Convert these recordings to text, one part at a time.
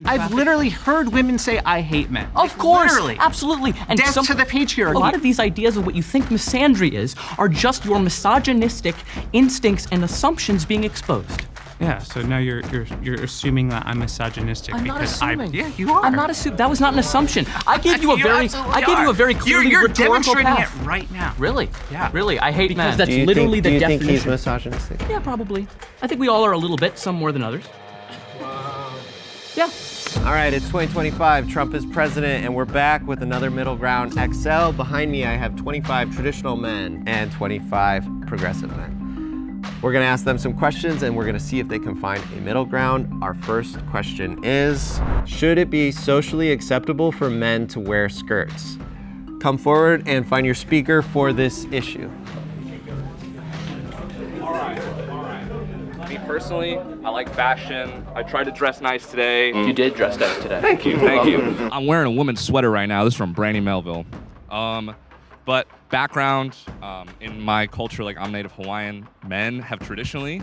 I've literally heard women say, I hate men. Of course, literally. absolutely. And Death to the patriarchy. A lot of these ideas of what you think misandry is are just your misogynistic instincts and assumptions being exposed. Yeah, so now you're assuming that I'm misogynistic I'm not because assuming. yeah, you are. I'm not assuming. That was not an assumption. I gave you a very clearly You're rhetorical demonstrating path. it right now. Really? Yeah. Really, I hate men. Do That's you literally think, the do you definition. think he's misogynistic? Yeah, probably. I think we all are a little bit, some more than others. Yeah. All right, it's 2025. Trump is president, and we're back with another Middle Ground XL. Behind me, I have 25 traditional men and 25 progressive men. We're gonna ask them some questions, and we're gonna see if they can find a middle ground. Our first question is, should it be socially acceptable for men to wear skirts? Come forward and find your speaker for this issue. Me personally, I like fashion. I tried to dress nice today. You did dress nice today. Thank you, thank you. I'm wearing a woman's sweater right now. This is from Brandy Melville. But background, in my culture, like I'm Native Hawaiian, men have traditionally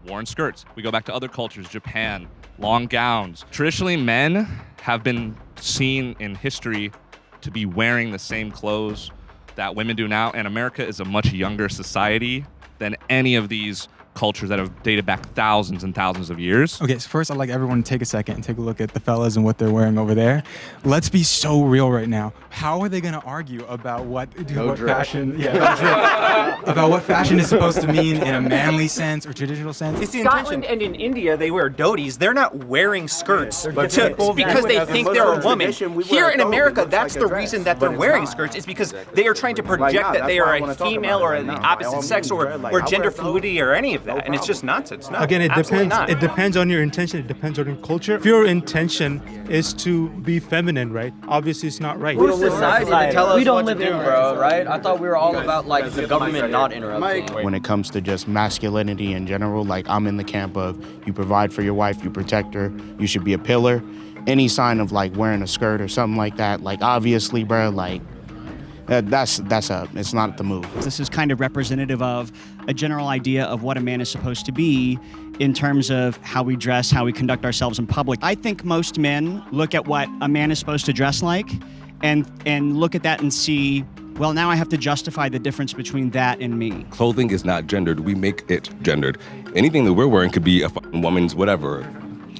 worn skirts. We go back to other cultures, Japan, long gowns. Traditionally, men have been seen in history to be wearing the same clothes that women do now, and America is a much younger society than any of these cultures that have dated back thousands and thousands of years. Okay, so first I'd like everyone to take a second and take a look at the fellas and what they're wearing over there. Let's be so real right now. How are they gonna argue about what fashion about what fashion is supposed to mean in a manly sense or traditional sense? It's the Scotland and in India, they wear dhotis. They're not wearing skirts because they think they're a woman. Here in America, that's the reason that they're wearing skirts. It's because they are trying to project that they are a female or the opposite sex or gender fluidity or any of that. And it's just nonsense. No, again, it depends. not. It depends on your intention. It depends on your culture. If your intention is to be feminine, right? Obviously, it's not right. Society to tell us what to do, bro, right? I thought we were all about like the government not interrupting. When it comes to just masculinity in general, like I'm in the camp of you provide for your wife, you protect her, you should be a pillar. Any sign of like wearing a skirt or something like that, like obviously, bro, like it's not the move. This is kind of representative of a general idea of what a man is supposed to be in terms of how we dress, how we conduct ourselves in public. I think most men look at what a man is supposed to dress like and look at that and see, well, now I have to justify the difference between that and me. Clothing is not gendered. We make it gendered. Anything that we're wearing could be a woman's whatever.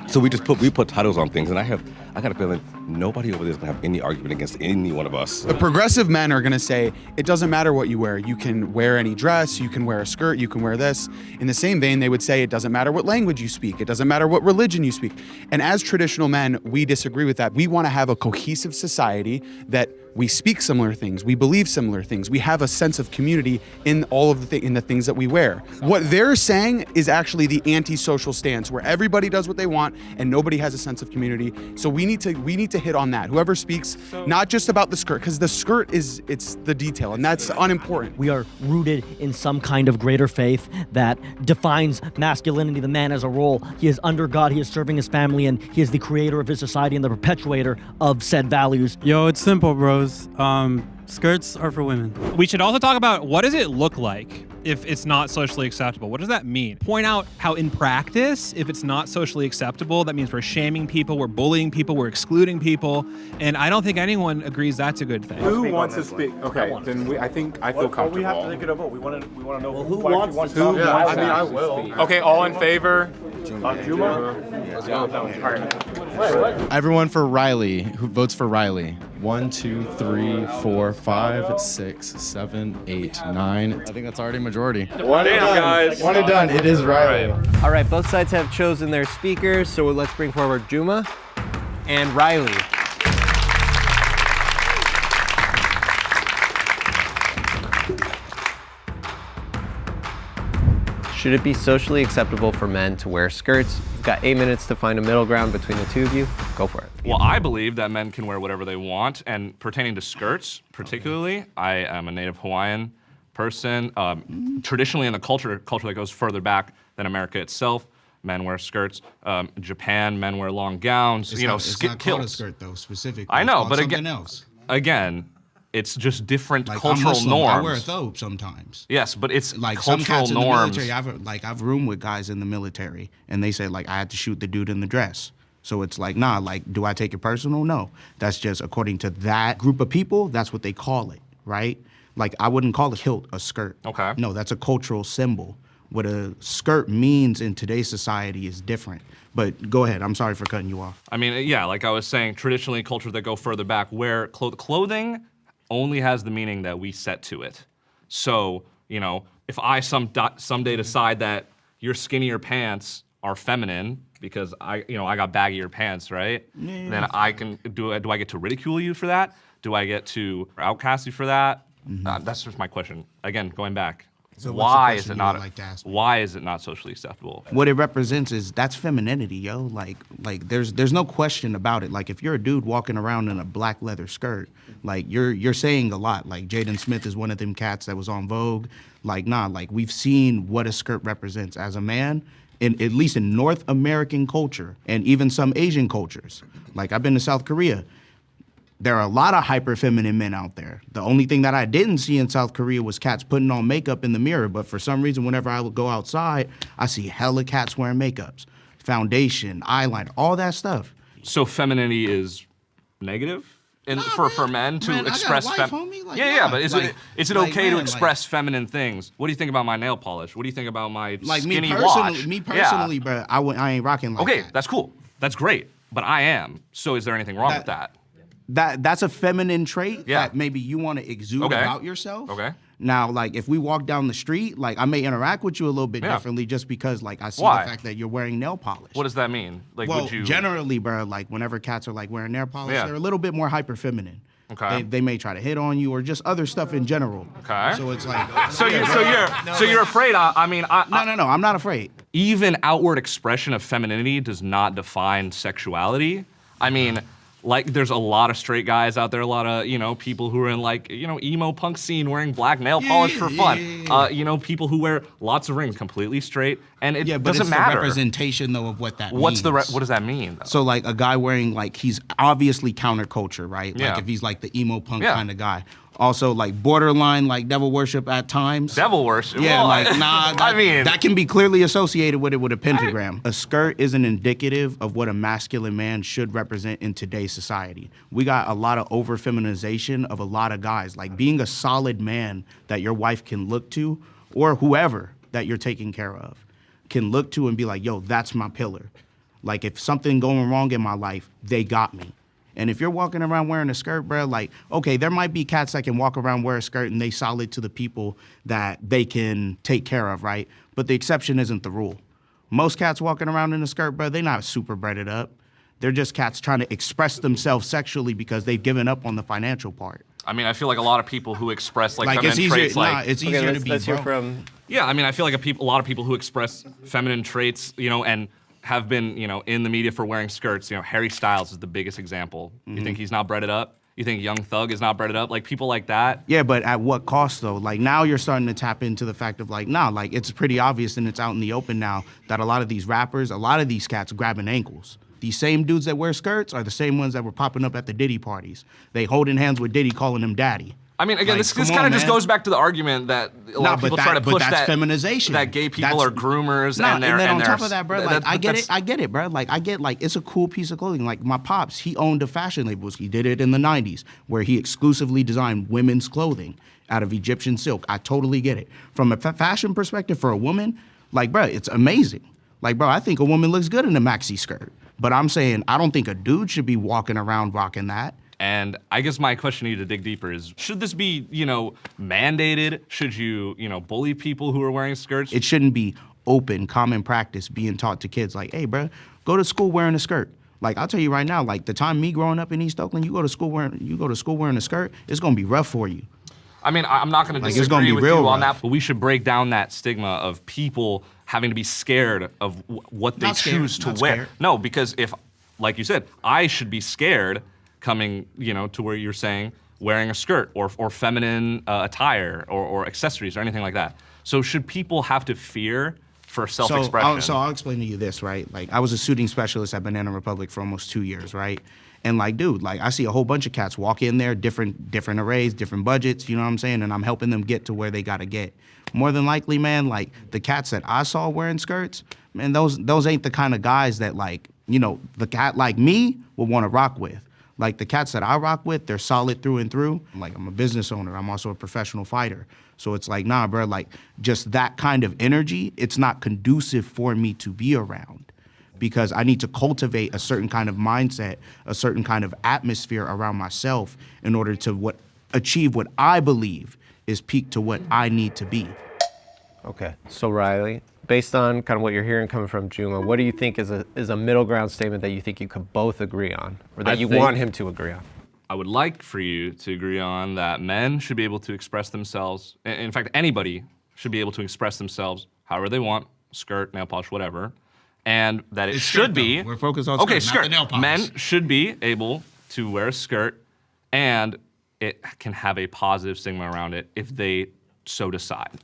So we put titles on things, and I got a feeling nobody over there is gonna have any argument against any one of us. The progressive men are gonna say, it doesn't matter what you wear. You can wear any dress, you can wear a skirt, you can wear this. In the same vein, they would say, it doesn't matter what language you speak, it doesn't matter what religion you speak. And as traditional men, we disagree with that. We wanna have a cohesive society that we speak similar things, we believe similar things, we have a sense of community in all of the things that we wear. What they're saying is actually the anti-social stance, where everybody does what they want and nobody has a sense of community. So we need to hit on that. Whoever speaks, not just about the skirt, because the skirt it's the detail, and that's unimportant. We are rooted in some kind of greater faith that defines masculinity, the man as a role. He is under God, he is serving his family, and he is the creator of his society and the perpetuator of said values. Yo, it's simple, bros. Skirts are for women. We should also talk about, what does it look like if it's not socially acceptable? What does that mean? Point out how in practice, if it's not socially acceptable, that means we're shaming people, we're bullying people, we're excluding people, and I don't think anyone agrees that's a good thing. Who wants to speak? Okay, then I feel comfortable. We have to take it a vote. We want to know who wants to speak. I mean, I will. Okay, all in favor? Juma? Everyone for Riley. Who votes for Riley? 1, 2, 3, 4, 5, 6, 7, 8, 9. I think that's already majority. One and done, guys. One and done. It is Riley. All right, both sides have chosen their speakers, so let's bring forward Juma and Riley. Should it be socially acceptable for men to wear skirts? You've got 8 minutes to find a middle ground between the two of you. Go for it. Well, I believe that men can wear whatever they want, and pertaining to skirts, particularly, I am a Native Hawaiian person. Traditionally in the culture that goes further back than America itself, men wear skirts. Japan, men wear long gowns. It's not called a skirt though, specifically. I know, but again, it's just different like, cultural norms. I wear a thobe sometimes. Yes, but it's like cultural some cats norms. in the military. I've roomed with guys in the military, and they say like I had to shoot the dude in the dress. So it's like, nah, like, do I take it personal? No. That's just according to that group of people, that's what they call it, right? Like, I wouldn't call a kilt a skirt. Okay. No, that's a cultural symbol. What a skirt means in today's society is different. But go ahead, I'm sorry for cutting you off. I mean, yeah, like I was saying, traditionally, cultures that go further back, where clothing only has the meaning that we set to it. So, you know, if I someday decide that your skinnier pants are feminine because I got baggier pants, right? Yeah. Then I can do I get to ridicule you for that? Do I get to outcast you for that? That's just my question. Again, going back. So why what's is the it question you not? would like to ask me? Why is it not socially acceptable? What it represents is that's femininity, yo. Like there's no question about it. Like if you're a dude walking around in a black leather skirt, like you're saying a lot. Like Jaden Smith is one of them cats that was on Vogue. Like like we've seen what a skirt represents as a man. At least in North American culture and even some Asian cultures. Like I've been to South Korea. There are a lot of hyper feminine men out there. The only thing that I didn't see in South Korea was cats putting on makeup in the mirror. But for some reason, whenever I go outside, I see hella cats wearing makeups, foundation, eyeliner, all that stuff. So femininity is negative for men to express but is it okay to express feminine things? What do you think about my nail polish? What do you think about my skinny watch? Me personally, bro, I ain't rocking like that. Okay, that's cool. That's great. But I am. So is there anything wrong with that? That's a feminine trait that maybe you want to exude about yourself. Okay. Now, like if we walk down the street, like I may interact with you a little bit differently just because like I see the fact that you're wearing nail polish. What does that mean? Like, well, would you generally, bro, like whenever cats are like wearing nail polish, they're a little bit more hyper feminine. Okay. They may try to hit on you or just other stuff in general. Okay. So it's like So you're afraid. No, I'm not afraid. Even outward expression of femininity does not define sexuality. I mean, like there's a lot of straight guys out there, a lot of, people who are in like, emo punk scene wearing black nail polish for fun. People who wear lots of rings, completely straight, and it but doesn't it's matter. The representation though of what that What means. does that mean, though? So like a guy wearing like, he's obviously counterculture, right? Yeah. Like if he's like the emo punk kind of guy. Also like borderline like devil worship at times. Devil worship? Yeah, Well, like nah, that can be clearly associated with it with a pentagram. A skirt isn't indicative of what a masculine man should represent in today's society. We got a lot of over-feminization of a lot of guys. Like being a solid man that your wife can look to, or whoever that you're taking care of, can look to and be like, yo, that's my pillar. Like if something going wrong in my life, they got me. And if you're walking around wearing a skirt, bro, like, okay, there might be cats that can walk around wear a skirt and they solid to the people that they can take care of, right? But the exception isn't the rule. Most cats walking around in a skirt, bro, they're not super breaded up. They're just cats trying to express themselves sexually because they've given up on the financial part. I mean, I feel like a lot of people who express like it's feminine easier, traits, it's easier to be let's hear broke. from. Yeah, I mean, I feel like a lot of people who express feminine traits, and have been, in the media for wearing skirts. Harry Styles is the biggest example. You think he's not breaded up? You think Young Thug is not breaded up? Like people like that? Yeah, but at what cost though? Like now you're starting to tap into the fact of like, nah, like it's pretty obvious and it's out in the open now that a lot of these rappers, a lot of these cats grabbing ankles. These same dudes that wear skirts are the same ones that were popping up at the Diddy parties. They holding hands with Diddy, calling him daddy. I mean, again, Like, this come kind on, of just man. goes back to the argument that a lot of people try to push that's that feminization. that gay people are groomers Nah, and they're and then on they're- top of that, bro, like I get that's- it, bro. Like I get like it's a cool piece of clothing. Like my pops, he owned a fashion label. He did it in the '90s, where he exclusively designed women's clothing out of Egyptian silk. I totally get it. From a fashion perspective, for a woman, like bro, it's amazing. Like bro, I think a woman looks good in a maxi skirt. But I'm saying I don't think a dude should be walking around rocking that. And I guess my question to you to dig deeper is, should this be, mandated? Should you, bully people who are wearing skirts? It shouldn't be open, common practice being taught to kids like, hey, bro, go to school wearing a skirt. Like, I'll tell you right now, like the time me growing up in East Oakland, you go to school wearing a skirt, it's gonna be rough for you. I mean, I'm not going to Like, it's gonna disagree be with real you on rough. that, but we should break down that stigma of people having to be scared of what they Not scared, choose to not wear. scared. No, because if, like you said, I should be scared coming, to where you're saying wearing a skirt or feminine attire or accessories or anything like that. So should people have to fear for self-expression? So I'll explain to you this, right? Like I was a suiting specialist at Banana Republic for almost 2 years, right? And like, dude, like I see a whole bunch of cats walk in there, different arrays, different budgets, you know what I'm saying? And I'm helping them get to where they gotta get. More than likely, man, like the cats that I saw wearing skirts, man, those ain't the kind of guys that like the cat like me would want to rock with. Like the cats that I rock with, they're solid through and through. Like I'm a business owner. I'm also a professional fighter. So it's like, nah, bro, like just that kind of energy, it's not conducive for me to be around because I need to cultivate a certain kind of mindset, a certain kind of atmosphere around myself in order to achieve what I believe is peak to what I need to be. Okay, so Riley, based on kind of what you're hearing coming from Juma, what do you think is a middle ground statement that you think you could both agree on, or that you want him to agree on? I would like for you to agree on that men should be able to express themselves. In fact, anybody should be able to express themselves however they want, skirt, nail polish, whatever, and that it should be. We're focused on okay, skirt, not the nail polish. Men should be able to wear a skirt, and it can have a positive stigma around it if they so decide.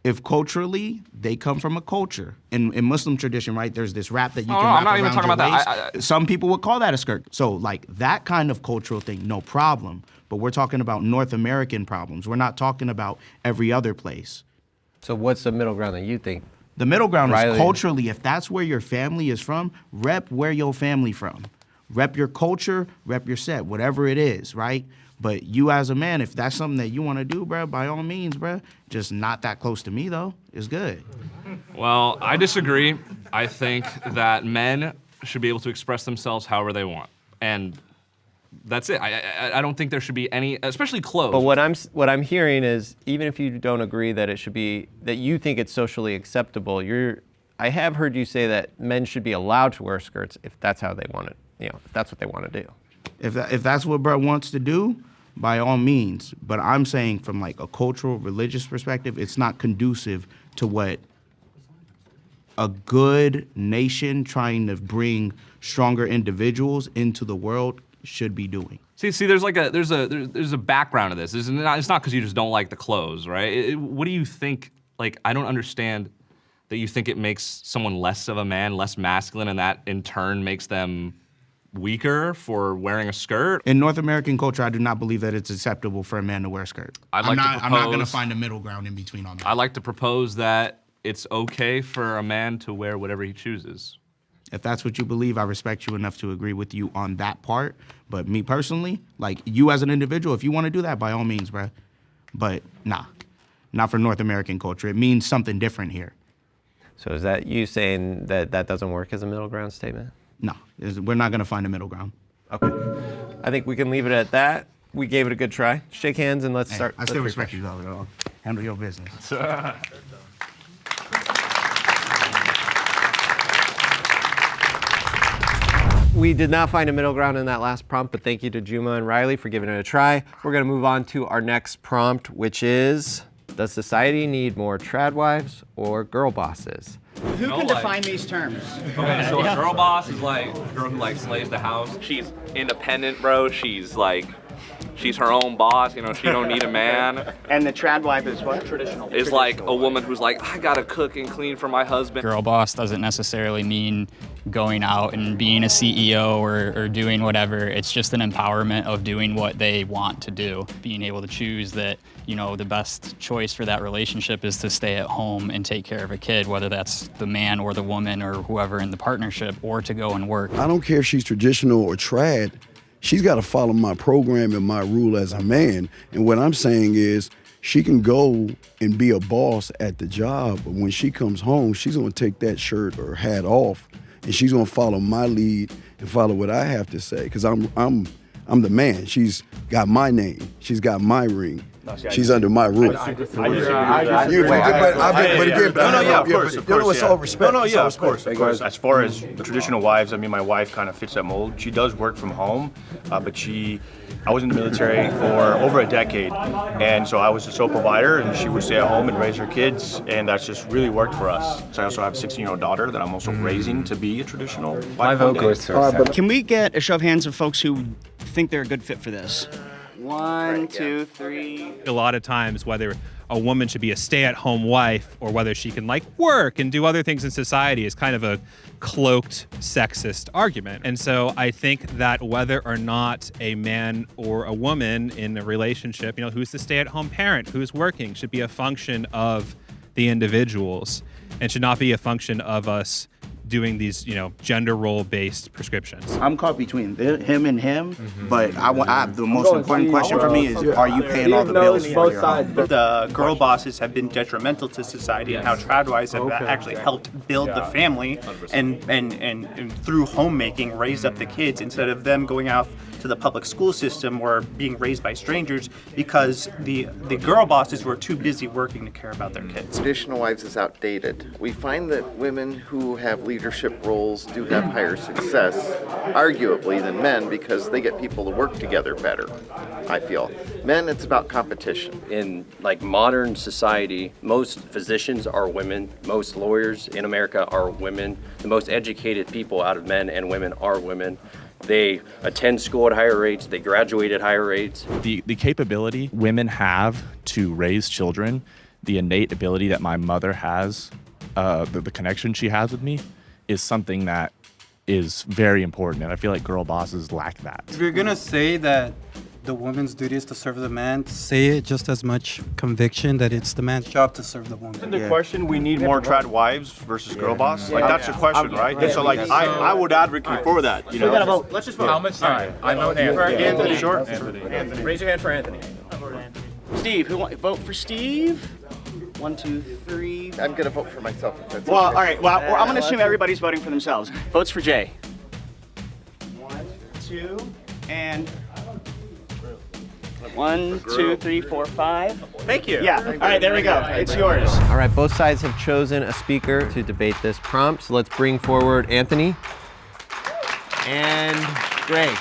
If culturally, they come from a culture. In Muslim tradition, right, there's this wrap that you can I'm wrap not around even talking your about waist. Some people would call that a skirt. So like that kind of cultural thing, no problem. But we're talking about North American problems. We're not talking about every other place. So what's the middle ground that you think? The middle ground Riley. is culturally, if that's where your family is from, rep where your family from. Rep your culture, rep your set, whatever it is, right? But you as a man, if that's something that you want to do, bro, by all means, bro, just not that close to me, though. It's good. Well, I disagree. I think that men should be able to express themselves however they want. And that's it. I don't think there should be any, especially clothes. But what I'm hearing is, even if you don't agree that it should be, that you think it's socially acceptable, I have heard you say that men should be allowed to wear skirts if that's how they want it, if that's what they want to do. If that's what bro wants to do, by all means. But I'm saying from like a cultural, religious perspective, it's not conducive to what a good nation trying to bring stronger individuals into the world should be doing. See, there's a background to this. It's not because you just don't like the clothes, right? What do you think? Like, I don't understand that you think it makes someone less of a man, less masculine, and that in turn makes them weaker for wearing a skirt. In North American culture, I do not believe that it's acceptable for a man to wear a skirt. I'm not going to find a middle ground in between on that. I'd like to propose that it's okay for a man to wear whatever he chooses. If that's what you believe, I respect you enough to agree with you on that part. But me personally, like you as an individual, if you want to do that, by all means, bro. But nah, not for North American culture. It means something different here. So is that you saying that that doesn't work as a middle ground statement? No, we're not going to find a middle ground. Okay. I think we can leave it at that. We gave it a good try. Shake hands and let's start. I still respect you, though. Handle your business. We did not find a middle ground in that last prompt, but thank you to Juma and Riley for giving it a try. We're going to move on to our next prompt, which is, does society need more tradwives or girl bosses? Who can define these terms? Okay, so a girl boss is like a girl who like slays the house. She's independent, bro. She's her own boss. She don't need a man. And the tradwife is what? Traditional. Is like a woman who's like, I gotta cook and clean for my husband. Girl boss doesn't necessarily mean going out and being a CEO or doing whatever. It's just an empowerment of doing what they want to do. Being able to choose that, the best choice for that relationship is to stay at home and take care of a kid, whether that's the man or the woman or whoever in the partnership, or to go and work. I don't care if she's traditional or trad. She's got to follow my program and my rule as a man. And what I'm saying is she can go and be a boss at the job, but when she comes home, she's going to take that shirt or hat off, and she's going to follow my lead and follow what I have to say, because I'm the man. She's got my name. She's got my ring. She's under my rule. Of course. As far as the traditional wives, my wife kind of fits that mold. She does work from home, but I was in the military for over a decade, and so I was the sole provider, and she would stay at home and raise her kids, and that's just really worked for us. So I also have a 16-year-old daughter that I'm also raising to be a traditional wife. My vote goes to Can we get a show of hands of folks who think they're a good fit for this? 1, 2, 3. A lot of times, whether a woman should be a stay-at-home wife or whether she can work and do other things in society is kind of a cloaked sexist argument. And so I think that whether or not a man or a woman in a relationship, who's the stay-at-home parent, who's working, should be a function of the individuals and should not be a function of us doing these, gender role-based prescriptions? I'm caught between him and him, but the most important question for me is, are you paying all the bills for your home? The girl bosses have been detrimental to society, and how tradwives have actually helped build the family and through homemaking raise up the kids instead of them going out to the public school system or being raised by strangers because the girl bosses were too busy working to care about their kids. Traditional wives is outdated. We find that women who have leadership roles do have higher success, arguably, than men because they get people to work together better, I feel. Men, it's about competition. In modern society, most physicians are women, most lawyers in America are women, the most educated people out of men and women are women. They attend school at higher rates, they graduate at higher rates. The capability women have to raise children, the innate ability that my mother has, the connection she has with me, is something that is very important. And I feel like girl bosses lack that. If you're going to say that the woman's duty is to serve the man, say it just as much conviction that it's the man's job to serve the woman. Isn't the question we need more trad wives versus girl boss? That's the question, right? And so I would advocate for that. We gotta vote. Let's just vote. How much time? I vote Anthony. Sure. Anthony. Raise your hand for Anthony. Steve, vote for Steve? 1, 2, 3. I'm gonna vote for myself. If that's Well, okay. all right. Well, I'm gonna assume everybody's voting for themselves. Votes for Jay. 1, 2, and 1, 2, 3, 4, 5. Thank you. Yeah. All right, there we go. It's yours. All right, both sides have chosen a speaker to debate this prompt. So let's bring forward Anthony and Greg.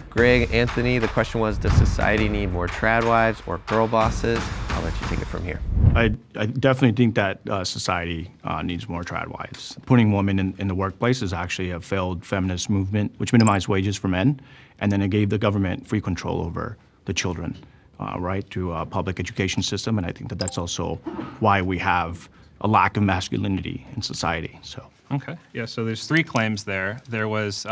Greg, Anthony, the question was, does society need more tradwives or girl bosses? I'll let you take it from here. I definitely think that society needs more tradwives. Putting women in the workplace is actually a failed feminist movement, which minimized wages for men, and then it gave the government free control over the children, right, through a public education system. And I think that that's also why we have a lack of masculinity in society. So. Okay. Yeah. So there's 3 claims there. There was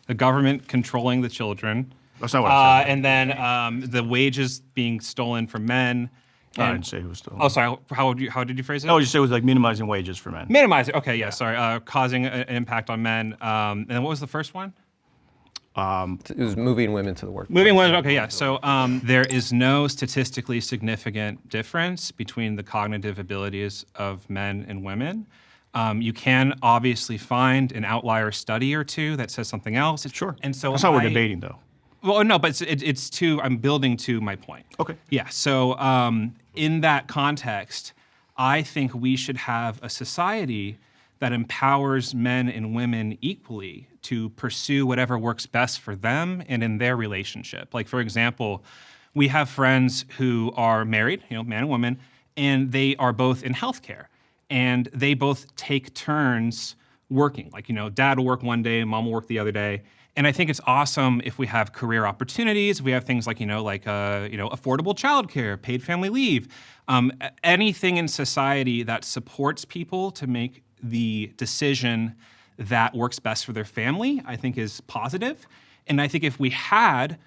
the government controlling the children. That's not what I said. And then the wages being stolen from men. I didn't say it was stolen. Oh, sorry. How did you phrase it? No, you said it was minimizing wages for men. Minimizing. Okay. Yeah. Sorry. Causing an impact on men. And then what was the first one? It was moving women to the workplace. Moving women. Okay. Yeah. So there is no statistically significant difference between the cognitive abilities of men and women. You can obviously find an outlier study or two that says something else. Sure. And so that's not what we're debating, though. Well, no, but I'm building to my point. Okay. Yeah. So in that context, I think we should have a society that empowers men and women equally to pursue whatever works best for them and in their relationship. Like, for example, we have friends who are married, man and woman, and they are both in healthcare. And they both take turns working. Dad will work one day, mom will work the other day. And I think it's awesome if we have career opportunities. We have things like affordable childcare, paid family leave, anything in society that supports people to make the decision that works best for their family, I think is positive. And I think if we had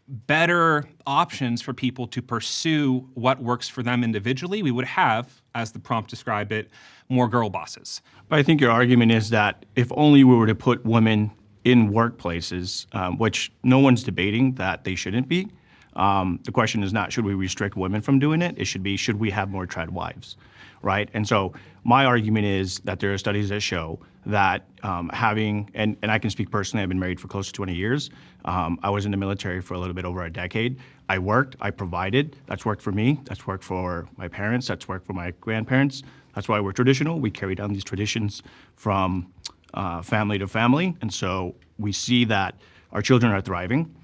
better options for people to pursue what works for them individually, we would have, as the prompt described it, more girl bosses. But I think your argument is that if only we were to put women in workplaces, which no one's debating that they shouldn't be, the question is not should we restrict women from doing it, it should be should we have more tradwives, right? And so my argument is that there are studies that show that having, and I can speak personally, I've been married for close to 20 years. I was in the military for a little bit over a decade. I worked, I provided, that's worked for me, that's worked for my parents, that's worked for my grandparents. That's why we're traditional. We carry down these traditions from family to family. And so we see that our children are thriving.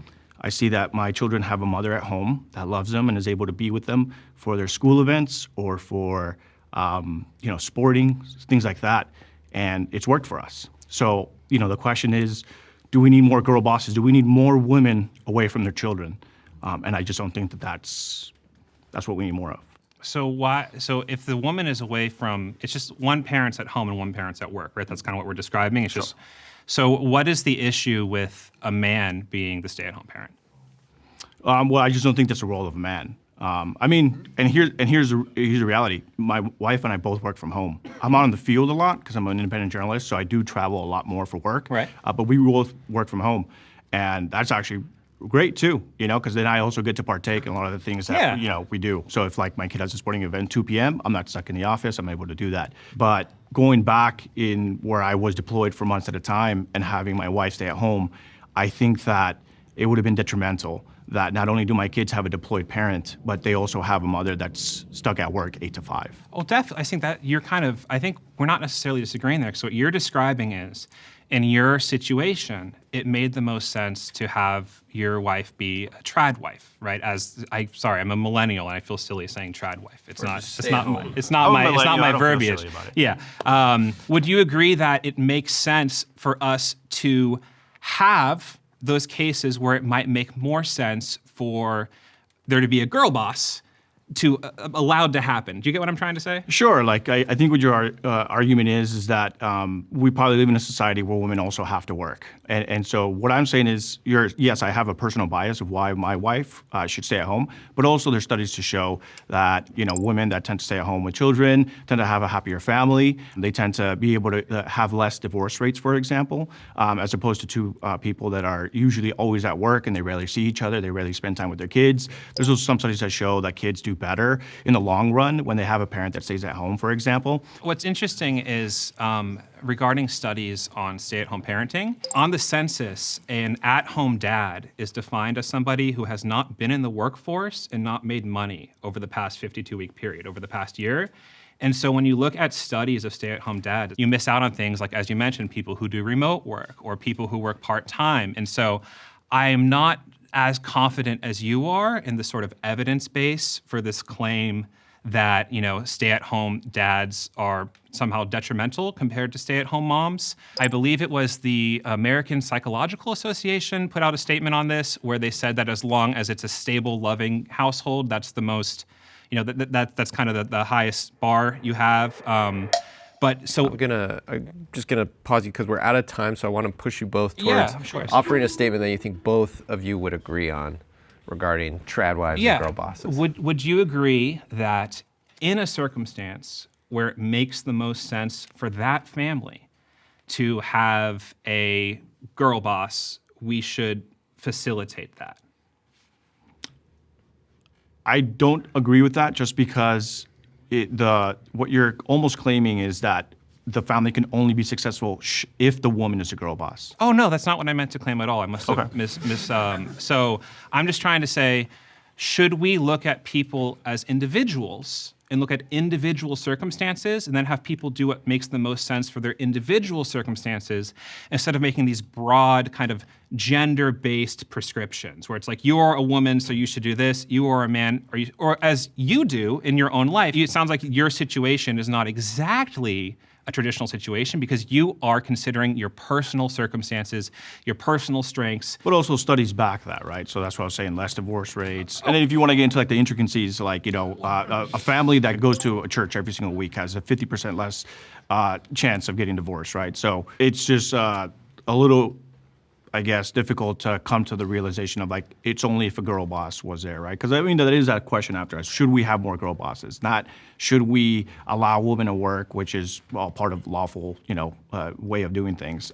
I see that my children have a mother at home that loves them and is able to be with them for their school events or for sporting, things like that. And it's worked for us. So, the question is, do we need more girl bosses? Do we need more women away from their children? And I just don't think that that's what we need more of. So if the woman is away from, it's just one parent's at home and one parent's at work, right? That's kind of what we're describing. It's just, so what is the issue with a man being the stay-at-home parent? Well, I just don't think that's the role of a man. I mean, and here's the reality. My wife and I both work from home. I'm out in the field a lot because I'm an independent journalist, so I do travel a lot more for work. Right. But we both work from home, and that's actually great too. Because then I also get to partake in a lot of the things that we do. So if like my kid has a sporting event 2 p.m., I'm not stuck in the office. I'm able to do that. But going back in where I was deployed for months at a time and having my wife stay at home, I think that it would have been detrimental that not only do my kids have a deployed parent, but they also have a mother that's stuck at work 8 to 5. Well, definitely. I think that I think we're not necessarily disagreeing there. So what you're describing is, in your situation, it made the most sense to have your wife be a tradwife, right? I'm a millennial and I feel silly saying tradwife. It's not my verbiage. Yeah. Would you agree that it makes sense for us to have those cases where it might make more sense for there to be a girl boss to allowed to happen? Do you get what I'm trying to say? Sure. Like I think what your argument is that we probably live in a society where women also have to work, and so what I'm saying is, yes, I have a personal bias of why my wife should stay at home, but also there's studies to show that women that tend to stay at home with children tend to have a happier family. They tend to be able to have less divorce rates, for example, as opposed to two people that are usually always at work and they rarely see each other. They rarely spend time with their kids. There's also some studies that show that kids do better in the long run when they have a parent that stays at home, for example. What's interesting is regarding studies on stay-at-home parenting, on the census, an at-home dad is defined as somebody who has not been in the workforce and not made money over the past 52-week period, over the past year. And so when you look at studies of stay-at-home dads, you miss out on things like, as you mentioned, people who do remote work or people who work part-time. And so I am not as confident as you are in the sort of evidence base for this claim that stay-at-home dads are somehow detrimental compared to stay-at-home moms. I believe it was the American Psychological Association put out a statement on this where they said that as long as it's a stable, loving household, that's the most, that's kind of the highest bar you have. But so I'm just gonna pause you because we're out of time, so I want to push you both towards offering a statement that you think both of you would agree on regarding tradwives and girl bosses. Would you agree that in a circumstance where it makes the most sense for that family to have a girl boss, we should facilitate that? I don't agree with that just because what you're almost claiming is that the family can only be successful if the woman is a girl boss. Oh, no, that's not what I meant to claim at all. I must have so I'm just trying to say, should we look at people as individuals and look at individual circumstances and then have people do what makes the most sense for their individual circumstances instead of making these broad kind of gender-based prescriptions where it's like, you're a woman, so you should do this, you are a man, or as you do in your own life. It sounds like your situation is not exactly a traditional situation because you are considering your personal circumstances, your personal strengths. But also studies back that, right? So that's what I was saying, less divorce rates. And then if you want to get into like the intricacies, like, a family that goes to a church every single week has a 50% less chance of getting divorced, right? So it's just a little, I guess, difficult to come to the realization of like, it's only if a girl boss was there, right? Because that is that question after us. Should we have more girl bosses? Not should we allow women to work, which is part of lawful, way of doing things.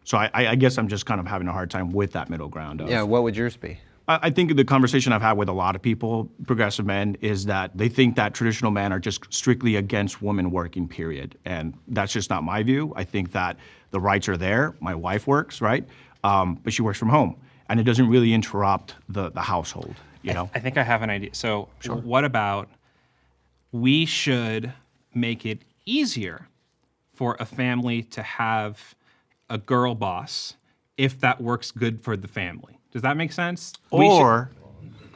So I guess I'm just kind of having a hard time with that middle ground. Yeah, what would yours be? I think the conversation I've had with a lot of people, progressive men, is that they think that traditional men are just strictly against women working, period. And that's just not my view. I think that the rights are there. My wife works, right? But she works from home, and it doesn't really interrupt the household, I think I have an idea. So what about we should make it easier for a family to have a girl boss if that works good for the family? Does that make sense? Or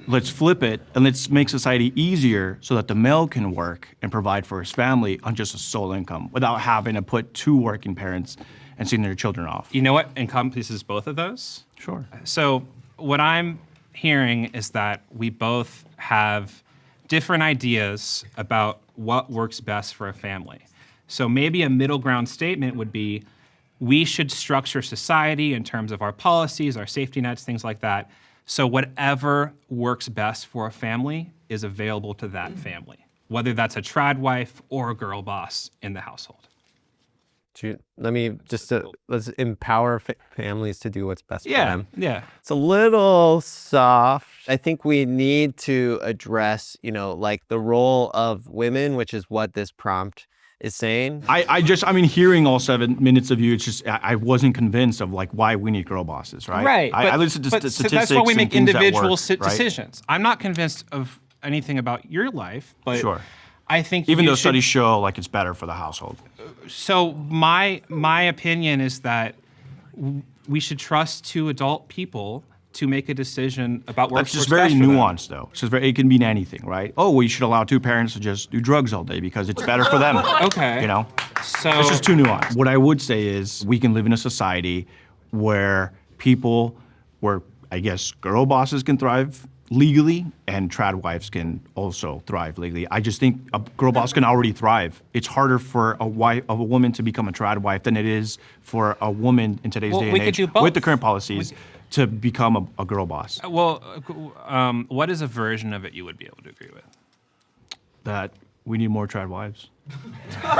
let's flip it and let's make society easier so that the male can work and provide for his family on just a sole income without having to put two working parents and seeing their children off. You know what encompasses both of those? Sure. So what I'm hearing is that we both have different ideas about what works best for a family. So maybe a middle ground statement would be, we should structure society in terms of our policies, our safety nets, things like that, So whatever works best for a family is available to that family, whether that's a trad wife or a girl boss in the household. Let's empower families to do what's best for them. Yeah. It's a little soft. I think we need to address, like the role of women, which is what this prompt is saying. I mean, hearing all 7 minutes of you, it's just, I wasn't convinced of like why we need girl bosses, right? Right. I listened to but statistics. That's why we and make things that individual work, right? decisions. I'm not convinced of anything about your life, but Sure. I think Even you though should- studies show like it's better for the household. So my opinion is that we should trust 2 adult people to make a decision about what That's just very nuanced, though. It's just it can mean anything, right? Oh, well, you should allow 2 parents to just do drugs all day because it's better for them. Okay. So it's just too nuanced. What I would say is we can live in a society where I guess, girl bosses can thrive legally and trad wives can also thrive legally. I just think a girl boss can already thrive. It's harder for a woman to become a trad wife than it is for a woman in today's day and age with the current policies to become a girl boss. What is a version of it you would be able to agree with? That we need more trad wives. You're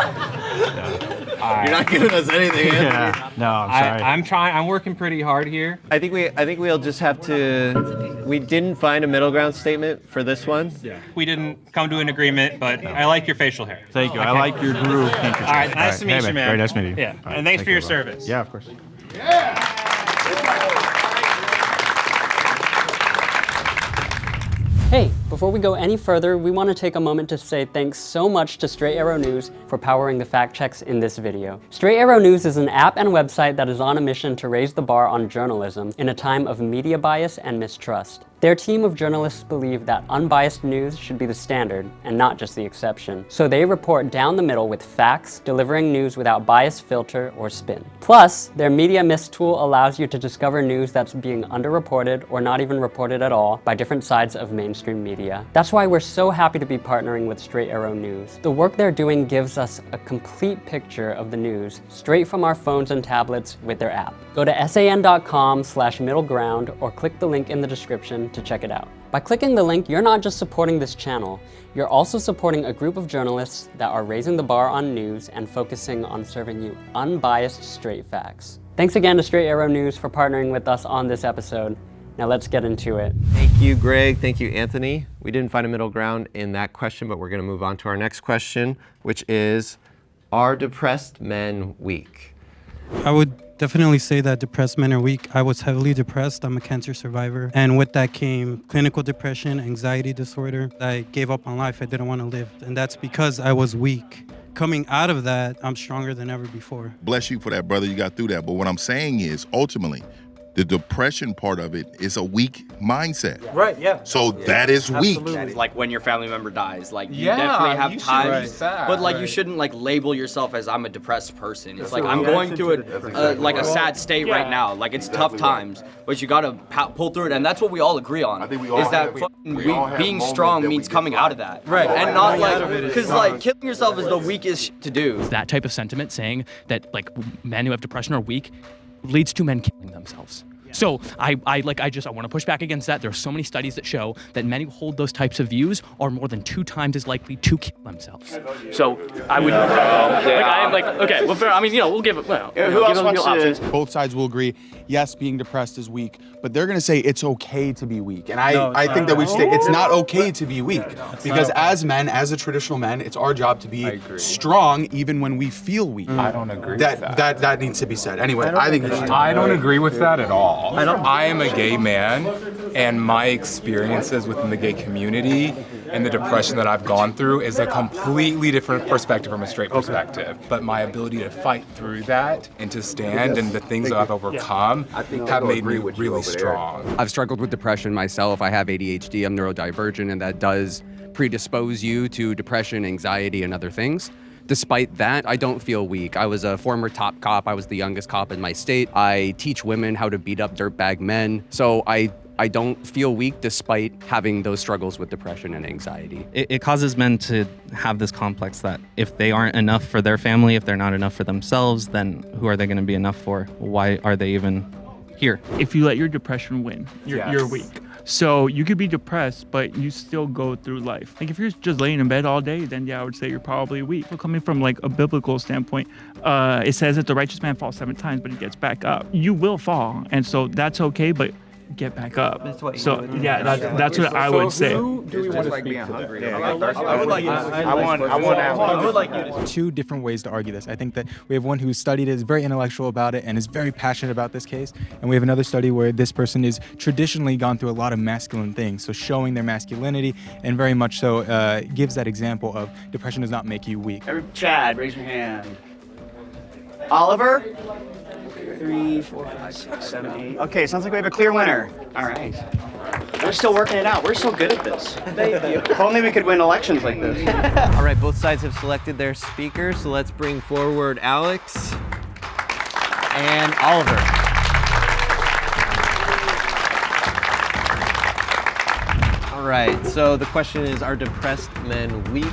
not giving us anything, Anthony. Yeah. No, I'm sorry. I'm working pretty hard here. I think we'll just have to. We didn't find a middle ground statement for this one. Yeah. We didn't come to an agreement, but I like your facial hair. Thank you. I like your guru handkerchief. All right, nice to meet you, man. Very nice to meet you. Yeah, All right, and thanks for your bro. service. Yeah, of course. Hey, before we go any further, we want to take a moment to say thanks so much to Straight Arrow News for powering the fact checks in this video. Straight Arrow News is an app and website that is on a mission to raise the bar on journalism in a time of media bias and mistrust. Their team of journalists believe that unbiased news should be the standard and not just the exception. So they report down the middle with facts, delivering news without bias, filter, or spin. Plus, their Media Mist tool allows you to discover news that's being underreported or not even reported at all by different sides of mainstream media. That's why we're so happy to be partnering with Straight Arrow News. The work they're doing gives us a complete picture of the news straight from our phones and tablets with their app. Go to san.com/middleground or click the link in the description to check it out. By clicking the link, you're not just supporting this channel, you're also supporting a group of journalists that are raising the bar on news and focusing on serving you unbiased straight facts. Thanks again to Straight Arrow News for partnering with us on this episode. Now let's get into it. Thank you, Greg. Thank you, Anthony. We didn't find a middle ground in that question, but we're going to move on to our next question, which is, are depressed men weak? I would definitely say that depressed men are weak. I was heavily depressed. I'm a cancer survivor. And with that came clinical depression, anxiety disorder. I gave up on life. I didn't want to live. And that's because I was weak. Coming out of that, I'm stronger than ever before. Bless you for that, brother. You got through that. But what I'm saying is, ultimately, the depression part of it is a weak mindset. Right, yeah. So that is weak. Like when your family member dies, like you Yeah, definitely have you should times, be sad, but like you right. shouldn't like label yourself as I'm a depressed person. It's like I'm going through like a sad state right now. Like it's tough times, but you gotta pull through it, and that's what we all agree on. Is that being strong means coming out of that, Right. And not like because like killing yourself is the weakest shit to do. That type of sentiment saying that like men who have depression are weak leads to men killing themselves. So I want to push back against that. There are so many studies that show that men who hold those types of views are more than 2 times as likely to kill themselves. So I would, okay, well, I mean, we'll give it, Who else wants to? Both sides will agree, yes, being depressed is weak, but they're going to say it's okay to be weak. And I think that we should say it's not okay to be weak. Because as men, as a traditional men, it's our job to be strong even when we feel weak. I don't agree with that. That needs to be said. Anyway, I think I don't agree with that at all. I am a gay man, and my experiences within the gay community and the depression that I've gone through is a completely different perspective from a straight perspective. But my ability to fight through that and to stand and the things that I've overcome have made me really strong. I've struggled with depression myself. I have ADHD, I'm neurodivergent, and that does predispose you to depression, anxiety, and other things. Despite that, I don't feel weak. I was a former top cop. I was the youngest cop in my state. I teach women how to beat up dirtbag men. So I don't feel weak despite having those struggles with depression and anxiety. It causes men to have this complex that if they aren't enough for their family, if they're not enough for themselves, then who are they going to be enough for? Why are they even here. If you let your depression win, you're weak. So you could be depressed, but you still go through life. Like if you're just laying in bed all day, then yeah, I would say you're probably weak. But coming from like a biblical standpoint, it says that the righteous man falls 7 times, but he gets back up. You will fall, and so that's okay, but get back up. That's what that's what I would say. Two different ways to argue this. I think that we have one who studied it, is very intellectual about it, and is very passionate about this case. And we have another study where this person is traditionally gone through a lot of masculine things, so showing their masculinity, and very much so gives that example of depression does not make you weak. Chad, raise your hand. Oliver? 3, 4, 5, 6, 7, 8. Okay, sounds like we have a clear winner. All right. We're still working it out. We're so good at this. Thank you. If only we could win elections like this. All right, both sides have selected their speakers, so let's bring forward Alex and Oliver. All right, so the question is, are depressed men weak?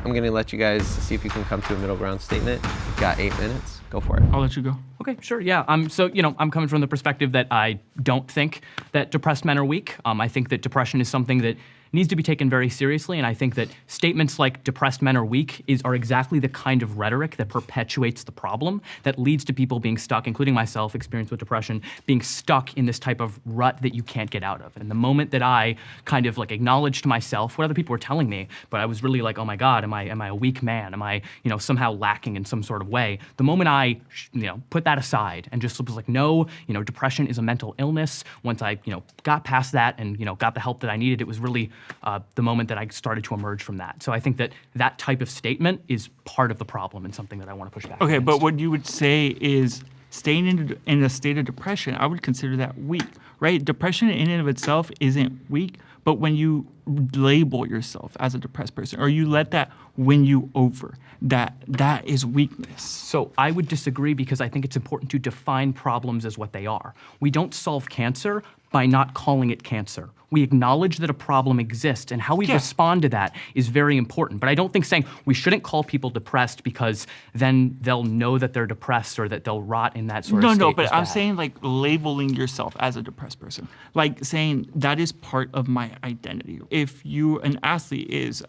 I'm gonna let you guys see if you can come to a middle ground statement. You've got 8 minutes. Go for it. I'll let you go. Okay, sure, yeah. So, I'm coming from the perspective that I don't think that depressed men are weak. I think that depression is something that needs to be taken very seriously, and I think that statements like depressed men are weak are exactly the kind of rhetoric that perpetuates the problem, that leads to people being stuck, including myself, experienced with depression, being stuck in this type of rut that you can't get out of. And the moment that I kind of like acknowledged to myself what other people were telling me, but I was really like, oh my God, am I a weak man? Am I, somehow lacking in some sort of way? The moment I, put that aside and just was like, no, depression is a mental illness. Once I, got past that and, got the help that I needed, it was really the moment that I started to emerge from that. So I think that that type of statement is part of the problem and something that I want to push back Okay, against. but what you would say is staying in a state of depression, I would consider that weak, right? Depression in and of itself isn't weak, but when you label yourself as a depressed person or you let that win you over, that is weakness. So I would disagree because I think it's important to define problems as what they are. We don't solve cancer by not calling it cancer. We acknowledge that a problem exists, and how we respond to that is very important. But I don't think saying we shouldn't call people depressed because then they'll know that they're depressed or that they'll rot in that sort of state. No, but I'm saying like labeling yourself as a depressed person. Like saying that is part of my identity. If an athlete is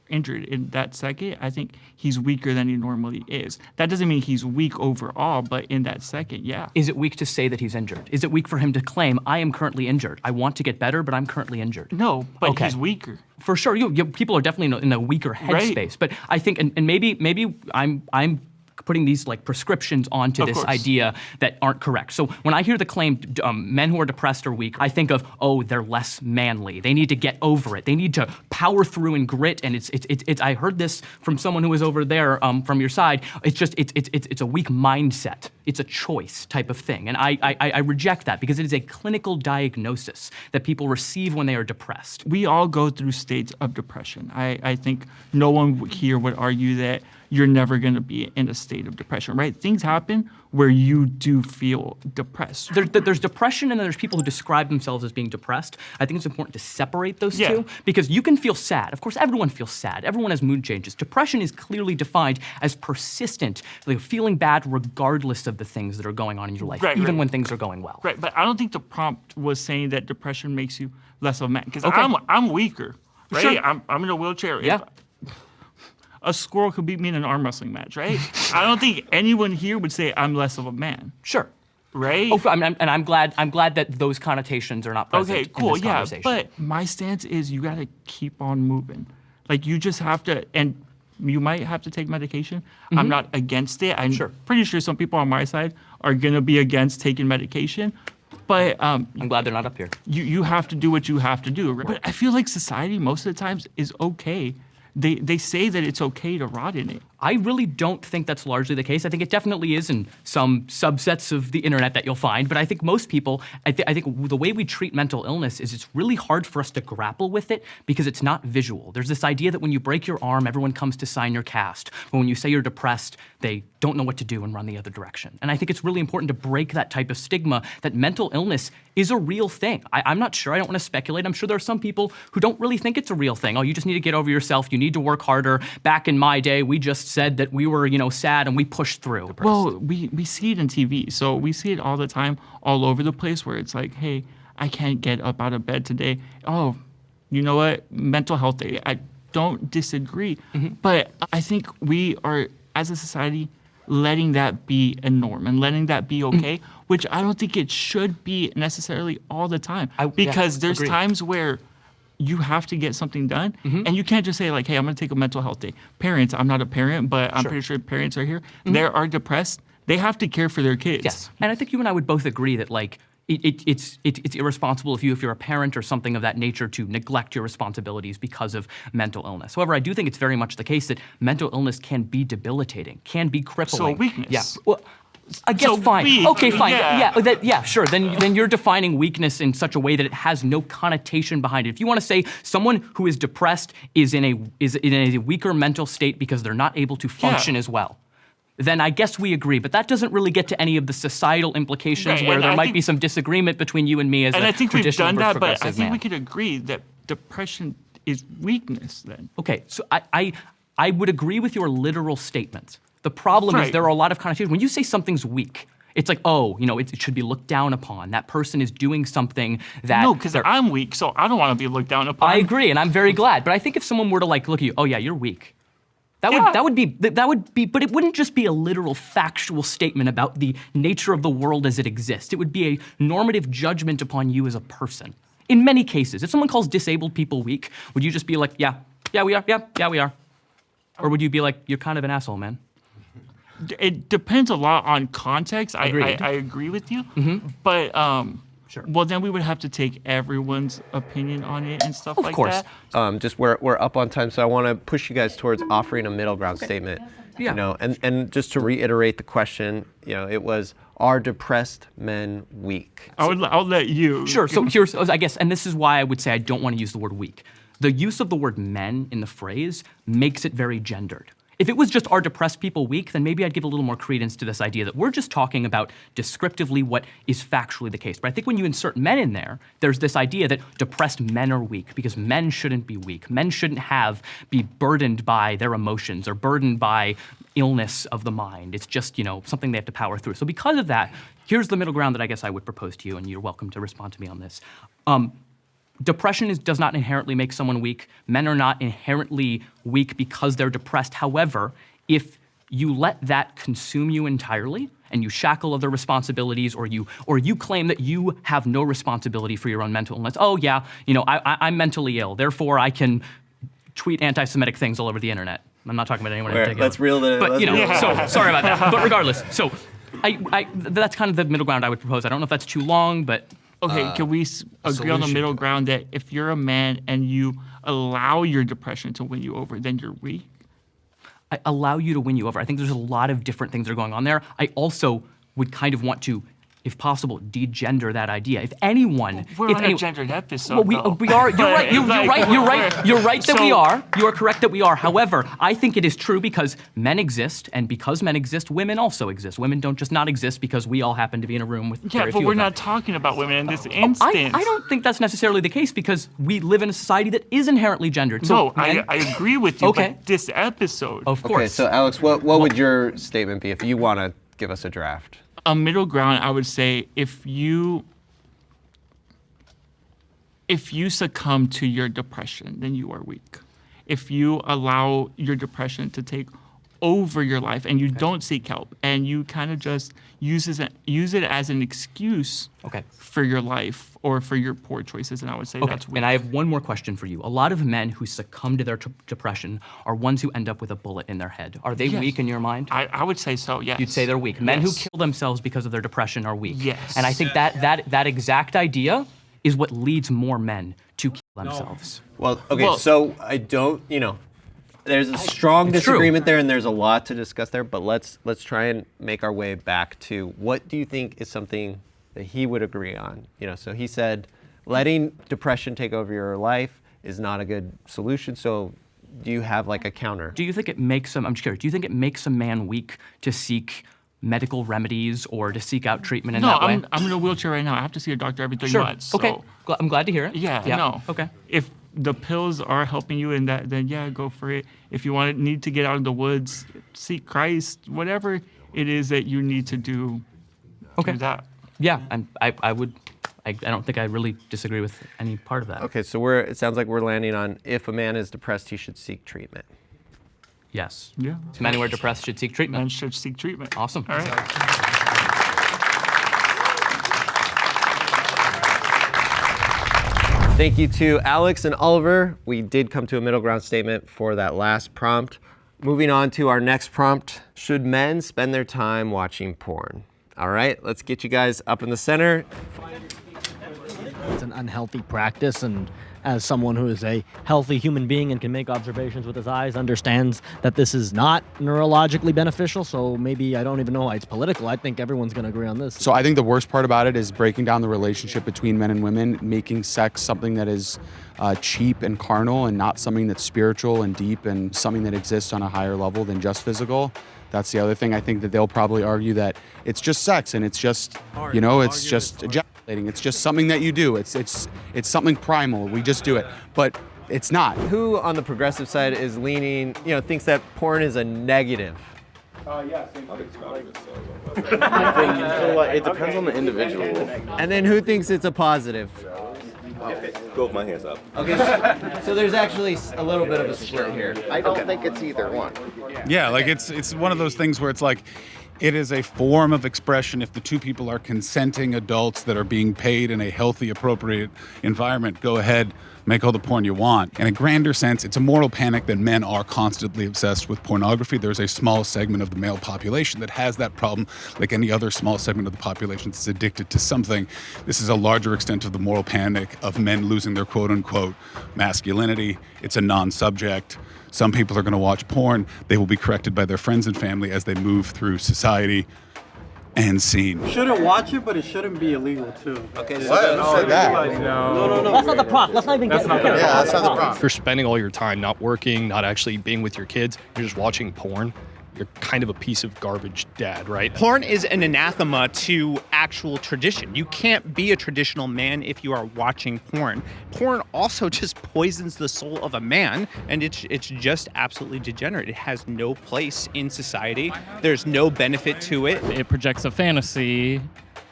injured in that second, I think he's weaker than he normally is. That doesn't mean he's weak overall, but in that second, yeah. Is it weak to say that he's injured? Is it weak for him to claim, I am currently injured? I want to get better, but I'm currently injured. No, but he's weaker. For sure, people are definitely in a weaker headspace. Right. But I think, and maybe I'm putting these like prescriptions onto this idea that aren't correct. So when I hear the claim men who are depressed are weak, I think of, oh, they're less manly. They need to get over it. They need to power through and grit. And it's I heard this from someone who was over there from your side. It's a weak mindset. It's a choice type of thing. And I reject that because it is a clinical diagnosis that people receive when they are depressed. We all go through states of depression. I think no one here would argue that you're never going to be in a state of depression, right? Things happen where you do feel depressed. There's depression and then there's people who describe themselves as being depressed. I think it's important to separate those two because you can feel sad. Of course, everyone feels sad. Everyone has mood changes. Depression is clearly defined as persistent, like feeling bad regardless of the things that are going on in your life, even when things are going well. Right, but I don't think the prompt was saying that depression makes you less of a man because I'm weaker, right? Sure. I'm in a wheelchair. Yeah. A squirrel could beat me in an arm wrestling match, right? I don't think anyone here would say I'm less of a man. Sure. Right? Oh, and I'm glad that those connotations are not present in this conversation. But my stance is you gotta keep on moving. Like you just have to, and you might have to take medication. Mm-hmm. I'm not against it. I'm pretty sure some people on my side are gonna be against taking medication. But I'm glad they're not up here. You have to do what you have to do. Right? But I feel like society most of the times is okay. They say that it's okay to rot in it. I really don't think that's largely the case. I think it definitely is in some subsets of the internet that you'll find, but I think most people, I think the way we treat mental illness is it's really hard for us to grapple with it because it's not visual. There's this idea that when you break your arm, everyone comes to sign your cast. But when you say you're depressed, they don't know what to do and run the other direction. And I think it's really important to break that type of stigma that mental illness is a real thing. I'm not sure, I don't want to speculate. I'm sure there are some people who don't really think it's a real thing. Oh, you just need to get over yourself. You need to work harder. Back in my day, we just said that we were, sad and we pushed through. Well, we see it in TV. So we see it all the time, all over the place, where it's like, hey, I can't get up out of bed today. Oh, you know what? Mental health day. I don't disagree. But I think we are, as a society, letting that be a norm and letting that be okay, which I don't think it should be necessarily all the time. Because there's agreed. times where you have to get something done, and you can't just say like, hey, I'm gonna take a mental health day. Parents, I'm not a parent, but I'm pretty sure parents are here. They are depressed. They have to care for their kids. Yes, and I think you and I would both agree that like it's irresponsible if you're a parent or something of that nature to neglect your responsibilities because of mental illness. However, I do think it's very much the case that mental illness can be debilitating, can be crippling. So weakness. Yeah. Well, I guess fine. weak, Okay, fine. yeah. Sure. Then you're defining weakness in such a way that it has no connotation behind it. If you want to say someone who is depressed is in a weaker mental state because they're not able to function as well, then I guess we agree. But that doesn't really get to any of the societal implications Right, where and there I might think- be some disagreement between you and me as And a I think we've traditional done versus that, but I progressive think man. we could agree that depression is weakness then. Okay, so I would agree with your literal statement. The problem is Right. there are a lot of connotations. When you say something's weak, it's like, oh, it should be looked down upon. That person is doing something that... No, because I'm weak, so I don't want to be looked down upon. I agree, and I'm very glad. But I think if someone were to like look at you, oh yeah, you're weak. That would be, but it wouldn't just be a literal factual statement about the nature of the world as it exists. It would be a normative judgment upon you as a person. In many cases, if someone calls disabled people weak, would you just be like, yeah, we are? Or would you be like, you're kind of an asshole, man? It depends a lot on context. I agree with you, but well, then we would have to take everyone's opinion on it and stuff like that. Just we're up on time, so I want to push you guys towards offering a middle ground statement. Yeah. And just to reiterate the question, it was, are depressed men weak? I'll let you. Sure. So here's, I guess, and this is why I would say I don't want to use the word weak. The use of the word men in the phrase makes it very gendered. If it was just are depressed people weak, then maybe I'd give a little more credence to this idea that we're just talking about descriptively what is factually the case. But I think when you insert men in there, there's this idea that depressed men are weak because men shouldn't be weak. Men shouldn't be burdened by their emotions or burdened by illness of the mind. It's just, something they have to power through. So because of that, here's the middle ground that I guess I would propose to you, and you're welcome to respond to me on this. Depression does not inherently make someone weak. Men are not inherently weak because they're depressed. However, if you let that consume you entirely and you shackle other responsibilities or you claim that you have no responsibility for your own mental illness, oh yeah, I'm mentally ill, therefore I can tweet anti-Semitic things all over the internet. I'm not talking about anyone in particular. Let's reel it in. But so sorry about that. But regardless, so that's kind of the middle ground I would propose. I don't know if that's too long, but Okay, can we agree on the middle ground that if you're a man and you allow your depression to win you over, then you're weak? I allow you to win you over. I think there's a lot of different things that are going on there. I also would kind of want to, if possible, degender that idea. If anyone, We're on a gendered episode. well, we are. You're right. You're right that we are. You are correct that we are. However, I think it is true because men exist, and because men exist, women also exist. Women don't just not exist because we all happen to be in a room with very few but we're of them. not talking about women in this instance. I don't think that's necessarily the case because we live in a society that is inherently gendered. So I agree with you. Okay. But this episode. Of course. Okay, so Alex, what would your statement be if you want to give us a draft? A middle ground, I would say, if you succumb to your depression, then you are weak. If you allow your depression to take over your life and you don't seek help and you kind of just use it as an excuse for your life or for your poor choices, and I would say that's weak. And I have one more question for you. A lot of men who succumb to their depression are ones who end up with a bullet in their head. Are they weak in your mind? I would say so, yes. You'd say they're weak. Men who kill themselves because of their depression are weak. Yes. And I think that exact idea is what leads more men to kill themselves. Well, okay, so I don't, there's a strong disagreement there and there's a lot to discuss there, but let's try and make our way back to what do you think is something that he would agree on? So he said letting depression take over your life is not a good solution. So do you have like a counter? Do you think it makes I'm just curious, do you think it makes a man weak to seek medical remedies or to seek out treatment in that way? I'm in a wheelchair right now. I have to see a doctor every 3 months. Okay. So. I'm glad to hear it. Yeah, no. Okay. If the pills are helping you in that, then yeah, go for it. If you need to get out of the woods, seek Christ, whatever it is that you need to do. Okay. Do that. Yeah, I don't think I really disagree with any part of that. Okay, so it sounds like we're landing on if a man is depressed, he should seek treatment. Yes. Yeah. Men who are depressed should seek treatment. Men should seek treatment. Awesome. All right. Thank you to Alex and Oliver. We did come to a middle ground statement for that last prompt. Moving on to our next prompt. Should men spend their time watching porn? All right, let's get you guys up in the center. It's an unhealthy practice, and as someone who is a healthy human being and can make observations with his eyes, understands that this is not neurologically beneficial, so maybe I don't even know why it's political. I think everyone's going to agree on this. So I think the worst part about it is breaking down the relationship between men and women, making sex something that is cheap and carnal and not something that's spiritual and deep and something that exists on a higher level than just physical. That's the other thing. I think that they'll probably argue that it's just sex and it's just, it's just ejaculating. It's just something that you do. It's something primal. We just do it. But it's not. Who on the progressive side is leaning, thinks that porn is a negative? Yeah, it depends on the individual. And then who thinks it's a positive? Both my hands up. Okay, so there's actually a little bit of a split here. I don't think it's either one. Yeah, like it's one of those things where it's like, it is a form of expression if the two people are consenting adults that are being paid in a healthy, appropriate environment. Go ahead, make all the porn you want. In a grander sense, it's a moral panic that men are constantly obsessed with pornography. There's a small segment of the male population that has that problem, like any other small segment of the population that's addicted to something. This is a larger extent of the moral panic of men losing their quote-unquote masculinity. It's a non-subject. Some people are going to watch porn. They will be corrected by their friends and family as they move through society and seen. Shouldn't watch it, but it shouldn't be illegal too. Okay, so Who said that? No. That's not the prompt. Let's not even get into it. that's not the prompt. If you're spending all your time not working, not actually being with your kids, you're just watching porn, you're kind of a piece of garbage dad, right? Porn is an anathema to actual tradition. You can't be a traditional man if you are watching porn. Porn also just poisons the soul of a man, and it's just absolutely degenerate. It has no place in society. There's no benefit to it. It projects a fantasy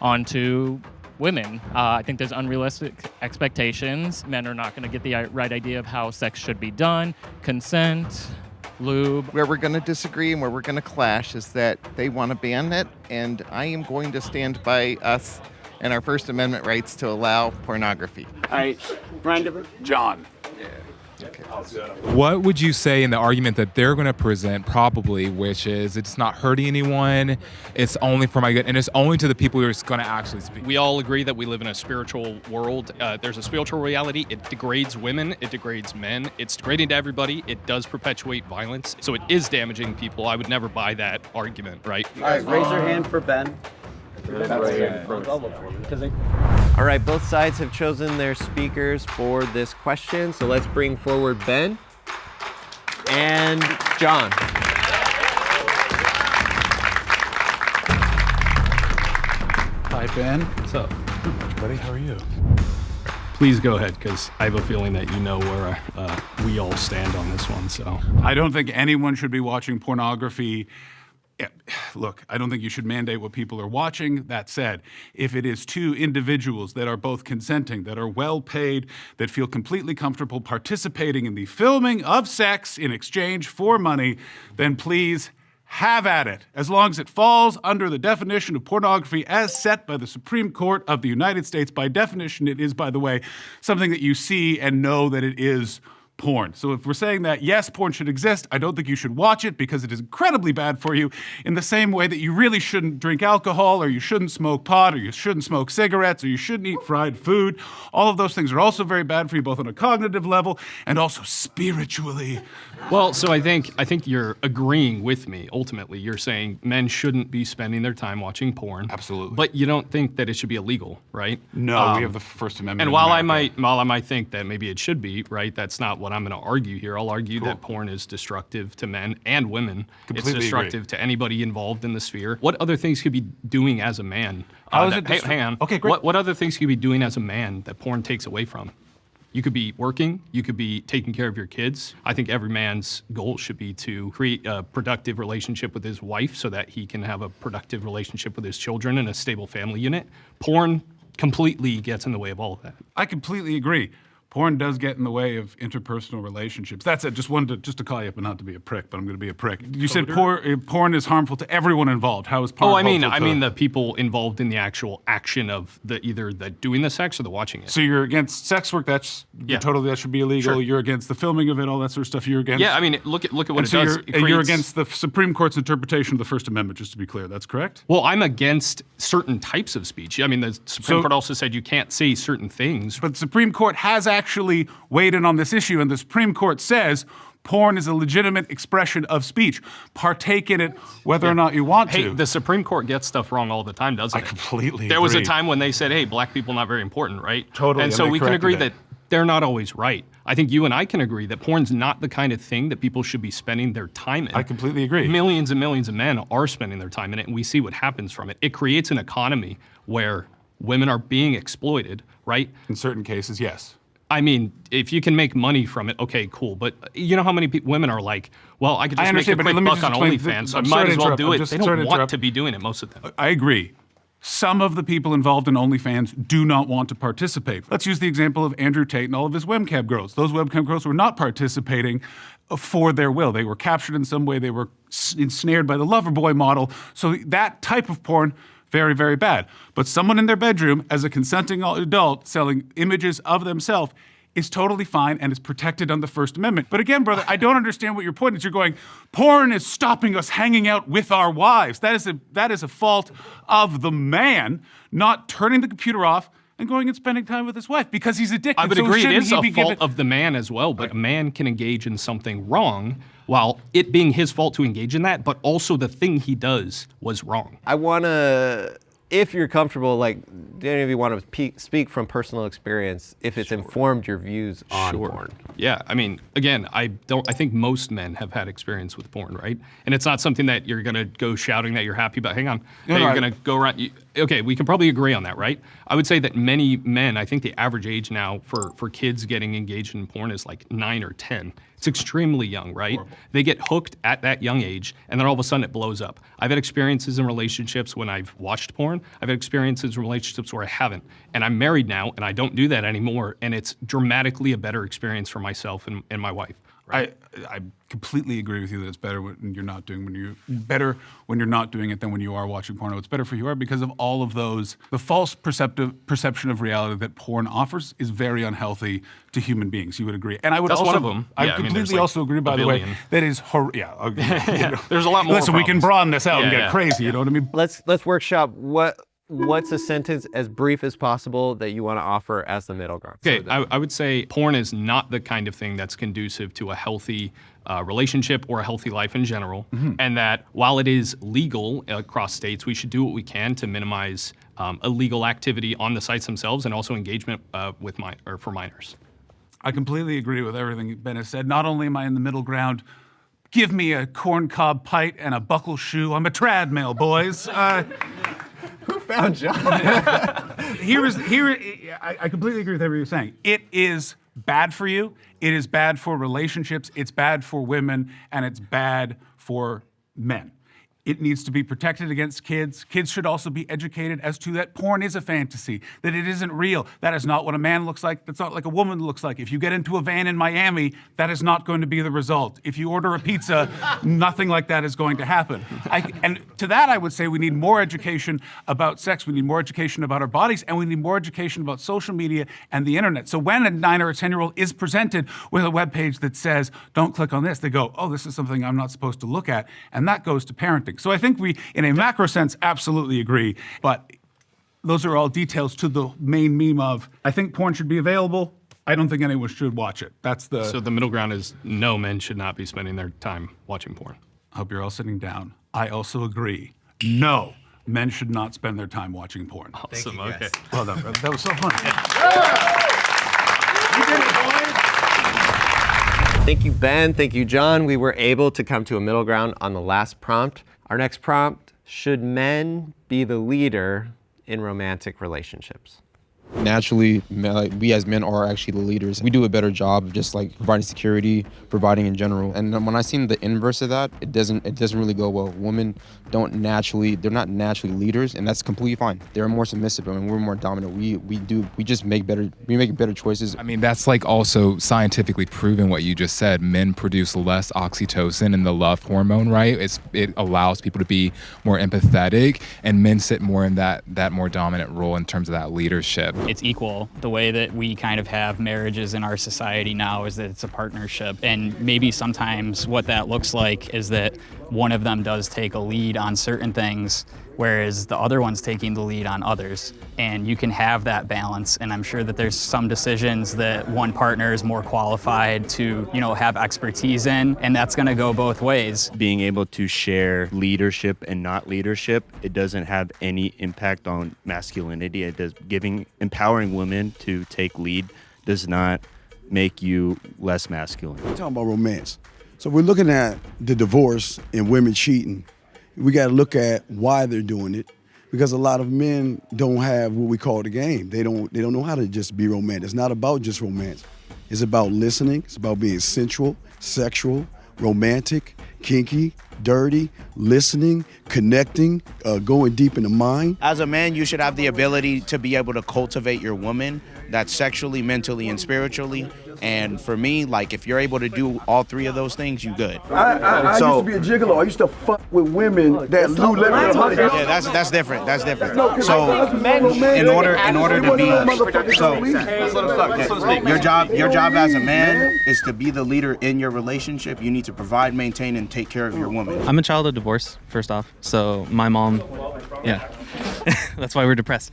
onto women. I think there's unrealistic expectations. Men are not going to get the right idea of how sex should be done, consent, lube. Where we're going to disagree and where we're going to clash is that they want to ban it, and I am going to stand by us and our First Amendment rights to allow pornography. All right, Brian. John. What would you say in the argument that they're going to present probably, which is it's not hurting anyone, it's only for my good, and it's only to the people who are going to actually speak? We all agree that we live in a spiritual world. There's a spiritual reality. It degrades women. It degrades men. It's degrading to everybody. It does perpetuate violence. So it is damaging people. I would never buy that argument, right? All right, raise your hand for Ben. All right, both sides have chosen their speakers for this question, so let's bring forward Ben and John. Hi, Ben. What's up? Buddy, how are you? Please go ahead, because I have a feeling that you know where we all stand on this one. So I don't think anyone should be watching pornography. Yeah, look, I don't think you should mandate what people are watching. That said, if it is two individuals that are both consenting, that are well paid, that feel completely comfortable participating in the filming of sex in exchange for money, then please have at it, as long as it falls under the definition of pornography as set by the Supreme Court of the United States. By definition, it is, by the way, something that you see and know that it is porn. So if we're saying that, yes, porn should exist, I don't think you should watch it because it is incredibly bad for you, in the same way that you really shouldn't drink alcohol, or you shouldn't smoke pot, or you shouldn't smoke cigarettes, or you shouldn't eat fried food. All of those things are also very bad for you, both on a cognitive level and also spiritually. Well, so I think you're agreeing with me. Ultimately, you're saying men shouldn't be spending their time watching porn. Absolutely. But you don't think that it should be illegal, right? No, we have the First Amendment. And while I might think that maybe it should be, right, that's not what I'm going to argue here. I'll argue that porn is destructive to men and women. Completely it's destructive to anybody involved in the sphere. What other things could you be doing as a man? How is it hang on. Okay, great. What other things could you be doing as a man that porn takes away from? You could be working, you could be taking care of your kids. I think every man's goal should be to create a productive relationship with his wife so that he can have a productive relationship with his children and a stable family unit. Porn completely gets in the way of all of that. I completely agree. Porn does get in the way of interpersonal relationships. That's it. Just wanted to call you up and not to be a prick, but I'm going to be a prick. You said porn is harmful to everyone involved. How is porn? Oh, I mean the people involved in the actual action of either the doing the sex or the watching it. So you're against sex work? That should be illegal. Sure. You're against the filming of it, all that sort of stuff. You're against. Yeah, I mean, look at what and it so does. You're against the Supreme Court's interpretation of the First Amendment. Just to be clear, that's correct. Well, I'm against certain types of speech. I mean, the Supreme Court also said you can't say certain things. But the Supreme Court has actually weighed in on this issue, and the Supreme Court says porn is a legitimate expression of speech. Partake in it whether or not you want to. Hey, the Supreme Court gets stuff wrong all the time, doesn't it? I completely There was a agree. time when they said, hey, black people not very important, right? Totally, And and so they we can corrected agree it. that they're not always right. I think you and I can agree that porn's not the kind of thing that people should be spending their time in. I completely agree. Millions and millions of men are spending their time in it, and we see what happens from it. It creates an economy where women are being exploited, right? In certain cases, yes. I mean, if you can make money from it, okay, cool. But you know how many women are like, well, I could I just make a understand, but quick let me buck just on explain. OnlyFans, so I I'm might sorry to as well interrupt. do I'm it. just They sorry to don't want interrupt. to be doing it, most of them. I agree. Some of the people involved in OnlyFans do not want to participate. Let's use the example of Andrew Tate and all of his webcam girls. Those webcam girls were not participating for their will. They were captured in some way. They were ensnared by the lover boy model. So that type of porn, very, very bad. But someone in their bedroom, as a consenting adult, selling images of themselves is totally fine and is protected under the First Amendment. But again, brother, I don't understand what your point is. You're going, porn is stopping us hanging out with our wives. That is a fault of the man not turning the computer off and going and spending time with his wife because he's addicted. I would So agree it shouldn't is he a be fault given- of the man as well, but a man can engage in something wrong while it being his fault to engage in that, but also the thing he does was wrong. I want to, if you're comfortable, like, do any of you want to speak from personal experience if it's informed your views on porn? Yeah, I mean, again, I think most men have had experience with porn, right? And it's not something that you're gonna go shouting that you're happy about. Hang on, No, that no, you're I- gonna go around. Okay, we can probably agree on that, right? I would say that many men, I think the average age now for kids getting engaged in porn is like 9 or 10. It's extremely young, right? They get hooked at that young age, and then all of a sudden it blows up. I've had experiences in relationships when I've watched porn. I've had experiences in relationships where I haven't. And I'm married now, and I don't do that anymore, and it's dramatically a better experience for myself and my wife. I completely agree with you that it's better when you're not doing when you're not doing it than when you are watching porno. It's better for you because of all of those. The false perception of reality that porn offers is very unhealthy to human beings. You would agree, and I would That's also. one of them. I Yeah, I mean, completely there's like also agree. By a the way, billion. that is okay. There's a lot more Listen, we can problems. broaden this out and Yeah, get yeah. crazy. You know what I mean? Let's workshop what's a sentence as brief as possible that you want to offer as the middle ground. Okay, I would say porn is not the kind of thing that's conducive to a healthy relationship or a healthy life in general, and that while it is legal across states, we should do what we can to minimize illegal activity on the sites themselves and also engagement for minors. I completely agree with everything Ben has said. Not only am I in the middle ground, give me a corncob pint and a buckle shoe. I'm a trad male, boys. Who found John? I completely agree with everything you're saying. It is bad for you. It is bad for relationships. It's bad for women, and it's bad for men. It needs to be protected against kids. Kids should also be educated as to that porn is a fantasy, that it isn't real. That is not what a man looks like. That's not like a woman looks like. If you get into a van in Miami, that is not going to be the result. If you order a pizza, nothing like that is going to happen. And to that, I would say we need more education about sex. We need more education about our bodies, and we need more education about social media and the internet. So when a 9 or a 10-year-old is presented with a webpage that says, don't click on this, they go, oh, this is something I'm not supposed to look at. And that goes to parenting. So I think we, in a macro sense, absolutely agree. But those are all details to the main meme of, I think porn should be available. I don't think anyone should watch it. So the middle ground is no, men should not be spending their time watching porn. I hope you're all sitting down. I also agree. No, men should not spend their time watching porn. Awesome, okay. Well done, brother. That was so fun. Thank you, Ben. Thank you, John. We were able to come to a middle ground on the last prompt. Our next prompt, should men be the leader in romantic relationships? Naturally, like, we as men are actually the leaders. We do a better job of just like providing security, providing in general. And when I seen the inverse of that, it doesn't really go well. Women they're not naturally leaders, and that's completely fine. They're more submissive, and we're more dominant. We make better choices. I mean, that's like also scientifically proven what you just said. Men produce less oxytocin and the love hormone, right? It allows people to be more empathetic, and men sit more in that more dominant role in terms of that leadership. It's equal. The way that we kind of have marriages in our society now is that it's a partnership. And maybe sometimes what that looks like is that one of them does take a lead on certain things, whereas the other one's taking the lead on others. And you can have that balance. And I'm sure that there's some decisions that one partner is more qualified to, have expertise in, and that's gonna go both ways. Being able to share leadership and not leadership, it doesn't have any impact on masculinity. Empowering women to take lead does not make you less masculine. We're talking about romance. So we're looking at the divorce and women cheating. We got to look at why they're doing it, because a lot of men don't have what we call the game. They don't know how to just be romantic. It's not about just romance. It's about listening. It's about being sensual, sexual, romantic, kinky, dirty, listening, connecting, going deep in the mind. As a man, you should have the ability to be able to cultivate your woman, that's sexually, mentally, and spiritually. And for me, like, if you're able to do all three of those things, you good. I used to be a gigolo. I used to fuck with women that knew living. Yeah, that's different. That's different. So in order to be, your job as a man is to be the leader in your relationship. You need to provide, maintain, and take care of your woman. I'm a child of divorce, first off. So my mom, that's why we're depressed.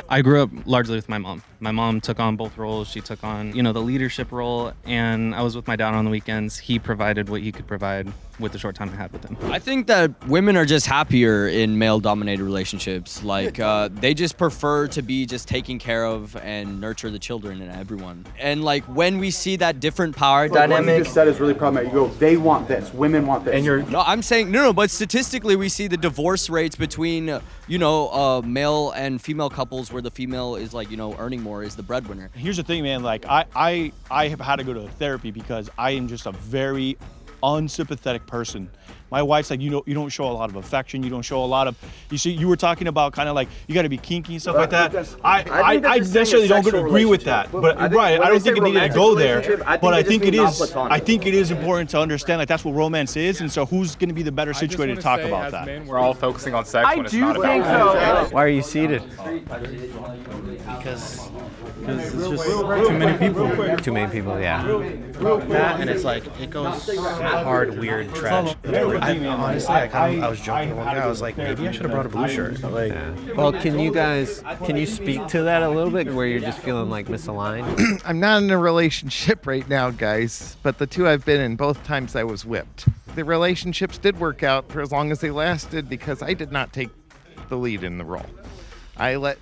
I grew up largely with my mom. My mom took on both roles. She took on, the leadership role, and I was with my dad on the weekends. He provided what he could provide with the short time I had with him. I think that women are just happier in male-dominated relationships. Like, they just prefer to be just taken care of and nurture the children and everyone. And like, when we see that different power dynamic. What you just said is really problematic. You go, they want this, women want this. And no, I'm saying, no, but statistically we see the divorce rates between, male and female couples where the female is like, earning more is the breadwinner. Here's the thing, man, like I have had to go to therapy because I am just a very unsympathetic person. My wife's like, you don't show a lot of affection. You don't show a lot of, you were talking about kind of like, you got to be kinky and stuff like that. I necessarily don't agree with that. But I don't think it needed to go there. But I think it is important to understand like that's what romance is. And so who's going to be the better situated to talk about that? Men, we're all focusing on sex when it's not think about so. Why are you seated? Because it's just too many people. Too many people, yeah. That, and it's like, it goes hard, weird, trash. Honestly, I was joking to one guy. I was like, maybe I should have brought a blue shirt. Like, well, can you speak to that a little bit, where you're just feeling like misaligned? I'm not in a relationship right now, guys, but the two I've been in, both times I was whipped. The relationships did work out for as long as they lasted because I did not take the lead in the role. I let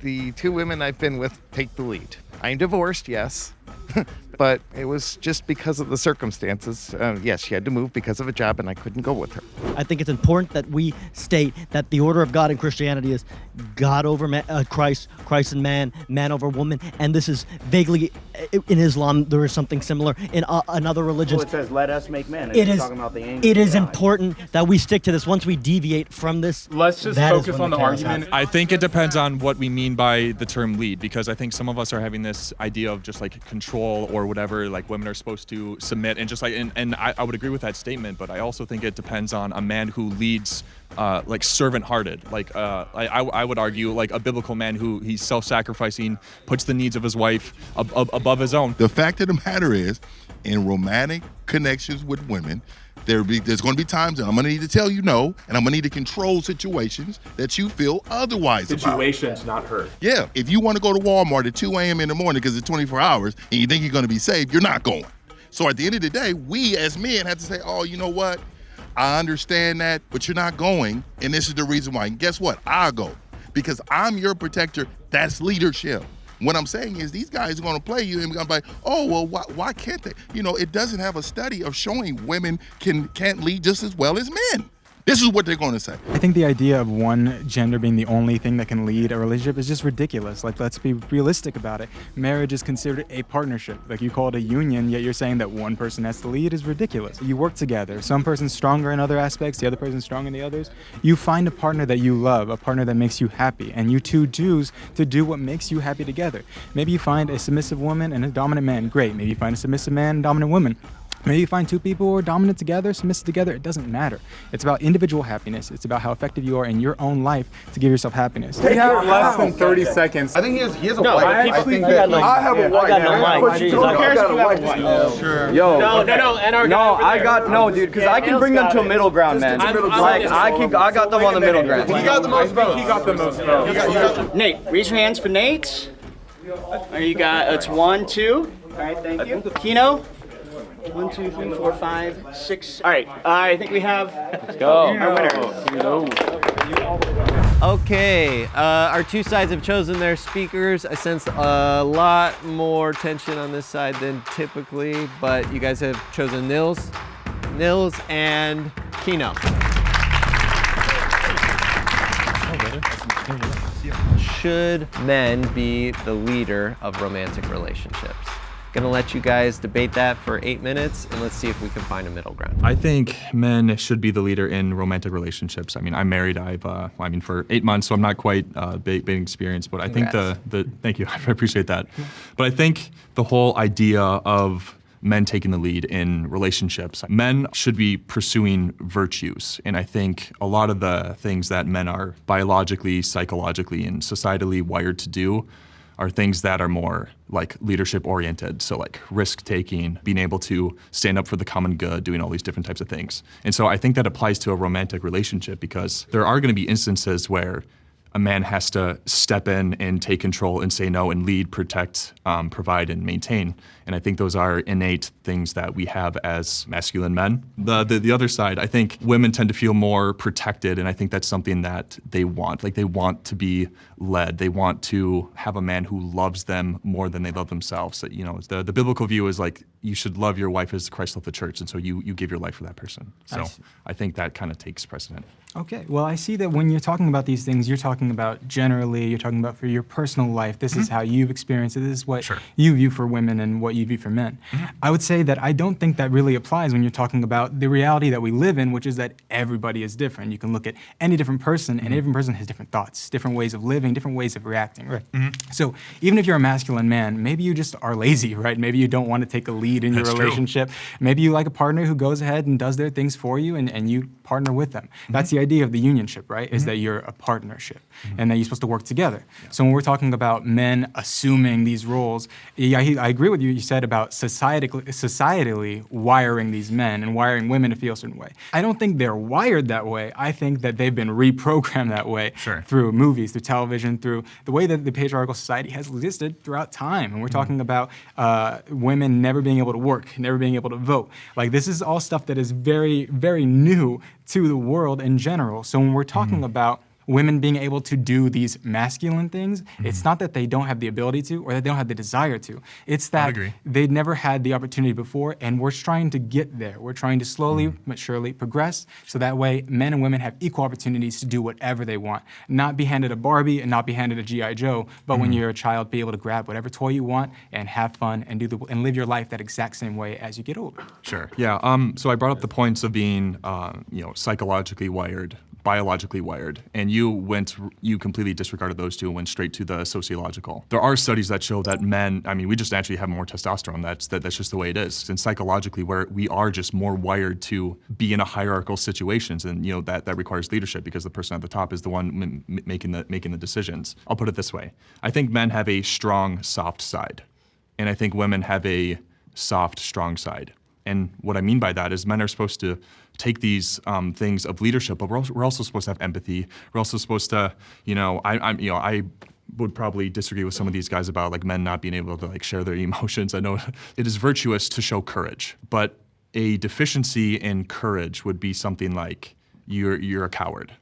the two women I've been with take the lead. I'm divorced, yes, but it was just because of the circumstances. Yes, she had to move because of a job, and I couldn't go with her. I think it's important that we state that the order of God in Christianity is God over Christ, Christ and man, man over woman, and this is vaguely in Islam. There is something similar in another religions. Well, it says, "Let us make men." It is. Talking about the angels. It is important that we stick to this. Once we deviate from this, let's just focus on the argument. I think it depends on what we mean by the term lead, because I think some of us are having this idea of just like control or whatever, like women are supposed to submit, and just like, and I would agree with that statement, but I also think it depends on a man who leads like servant-hearted. Like I would argue like a biblical man who he's self-sacrificing, puts the needs of his wife above his own. The fact of the matter is, in romantic connections with women, there's going to be times that I'm going to need to tell you no, and I'm going to need to control situations that you feel otherwise Situations, not her. Yeah, if you want to go to Walmart at 2 a.m. in the morning because it's 24 hours and you think you're going to be safe, you're not going. So at the end of the day, we as men have to say, oh, you know what? I understand that, but you're not going, and this is the reason why. And guess what? I'll go because I'm your protector. That's leadership. What I'm saying is these guys are going to play you and going to be like, oh, well, why can't they? You know, it doesn't have a study of showing women can't lead just as well as men. This is what they're going to say. I think the idea of one gender being the only thing that can lead a relationship is just ridiculous. Like, let's be realistic about it. Marriage is considered a partnership. Like, you call it a union, yet you're saying that one person has to lead is ridiculous. You work together. Some person's stronger in other aspects, the other person's strong in the others. You find a partner that you love, a partner that makes you happy, and you two choose to do what makes you happy together. Maybe you find a submissive woman and a dominant man. Great. Maybe you find a submissive man and dominant woman. Maybe you find two people who are dominant together, submissive together. It doesn't matter. It's about individual happiness. It's about how effective you are in your own life to give yourself happiness. We have less than 30 seconds. I think he has a wife. I have a wife. Who cares if you have a wife? Sure. Yo, No, dude, because I can bring them to a middle ground, man. Like, I got them on the middle ground. He got the most votes. He got the most votes. Nate, raise your hands for Nate. You got, it's 1, 2. All right, thank you. Kino? 1, 2, 3, 4, 5, 6. All right, I think we have our winner. Okay, our two sides have chosen their speakers. I sense a lot more tension on this side than typically, but you guys have chosen Nils and Kino. Should men be the leader of romantic relationships? Gonna let you guys debate that for 8 minutes, and let's see if we can find a middle ground. I think men should be the leader in romantic relationships. I mean, I'm married. I've, for 8 months, so I'm not quite big experience. But I think thank you, I appreciate that. But I think the whole idea of men taking the lead in relationships, men should be pursuing virtues. And I think a lot of the things that men are biologically, psychologically, and societally wired to do are things that are more like leadership oriented. So like risk taking, being able to stand up for the common good, doing all these different types of things. And so I think that applies to a romantic relationship because there are gonna be instances where a man has to step in and take control and say no and lead, protect, provide, and maintain. And I think those are innate things that we have as masculine men. The other side, I think women tend to feel more protected, and I think that's something that they want. Like they want to be led. They want to have a man who loves them more than they love themselves. So, you know, the biblical view is like you should love your wife as Christ loved the church, and so you give your life for that person. So I think that kind of takes precedent. Okay, well, I see that when you're talking about these things, you're talking about generally, you're talking about for your personal life. This is how you've experienced it. This is what you view for women and what you view for men. I would say that I don't think that really applies when you're talking about the reality that we live in, which is that everybody is different. You can look at any different person, and every person has different thoughts, different ways of living, different ways of reacting, right? So even if you're a masculine man, maybe you just are lazy, right? Maybe you don't want to take a lead in your relationship. Maybe you like a partner who goes ahead and does their things for you, and you partner with them. That's the idea of the unionship, right? Is that you're a partnership and that you're supposed to work together. So when we're talking about men assuming these roles, yeah, I agree with you. You said about societally wiring these men and wiring women to feel a certain way. I don't think they're wired that way. I think that they've been reprogrammed that way through movies, through television, through the way that the patriarchal society has existed throughout time. And we're talking about women never being able to work, never being able to vote. Like this is all stuff that is very, very new to the world in general. So when we're talking about women being able to do these masculine things, it's not that they don't have the ability to or that they don't have the desire to. It's that they'd never had the opportunity before, and we're trying to get there. We're trying to slowly but surely progress so that way men and women have equal opportunities to do whatever they want. Not be handed a Barbie and not be handed a G.I. Joe, but when you're a child, be able to grab whatever toy you want and have fun and and live your life that exact same way as you get older. Sure. Yeah. So I brought up the points of being, psychologically wired, biologically wired, and you completely disregarded those two and went straight to the sociological. There are studies that show that men, we just naturally have more testosterone. That's just the way it is. And psychologically, we are just more wired to be in a hierarchical situations, and that requires leadership because the person at the top is the one making the decisions. I'll put it this way: I think men have a strong, soft side, and I think women have a soft, strong side. And what I mean by that is men are supposed to take these things of leadership, but we're also supposed to have empathy. We're also supposed to, I would probably disagree with some of these guys about like men not being able to like share their emotions. I know it is virtuous to show courage, but a deficiency in courage would be something like you're a coward.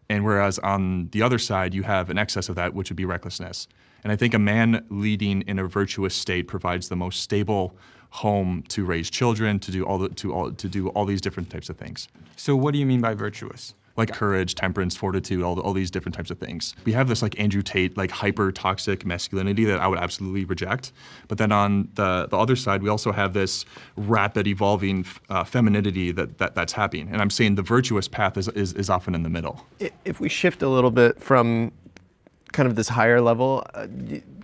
And whereas on the other side, you have an excess of that, which would be recklessness. And I think a man leading in a virtuous state provides the most stable home to raise children, to do all these different types of things. So what do you mean by virtuous? Like courage, temperance, fortitude, all these different types of things. We have this like Andrew Tate, like hyper toxic masculinity that I would absolutely reject. But then on the other side, we also have this rapid evolving femininity that's happening. And I'm saying the virtuous path is often in the middle. If we shift a little bit from kind of this higher level,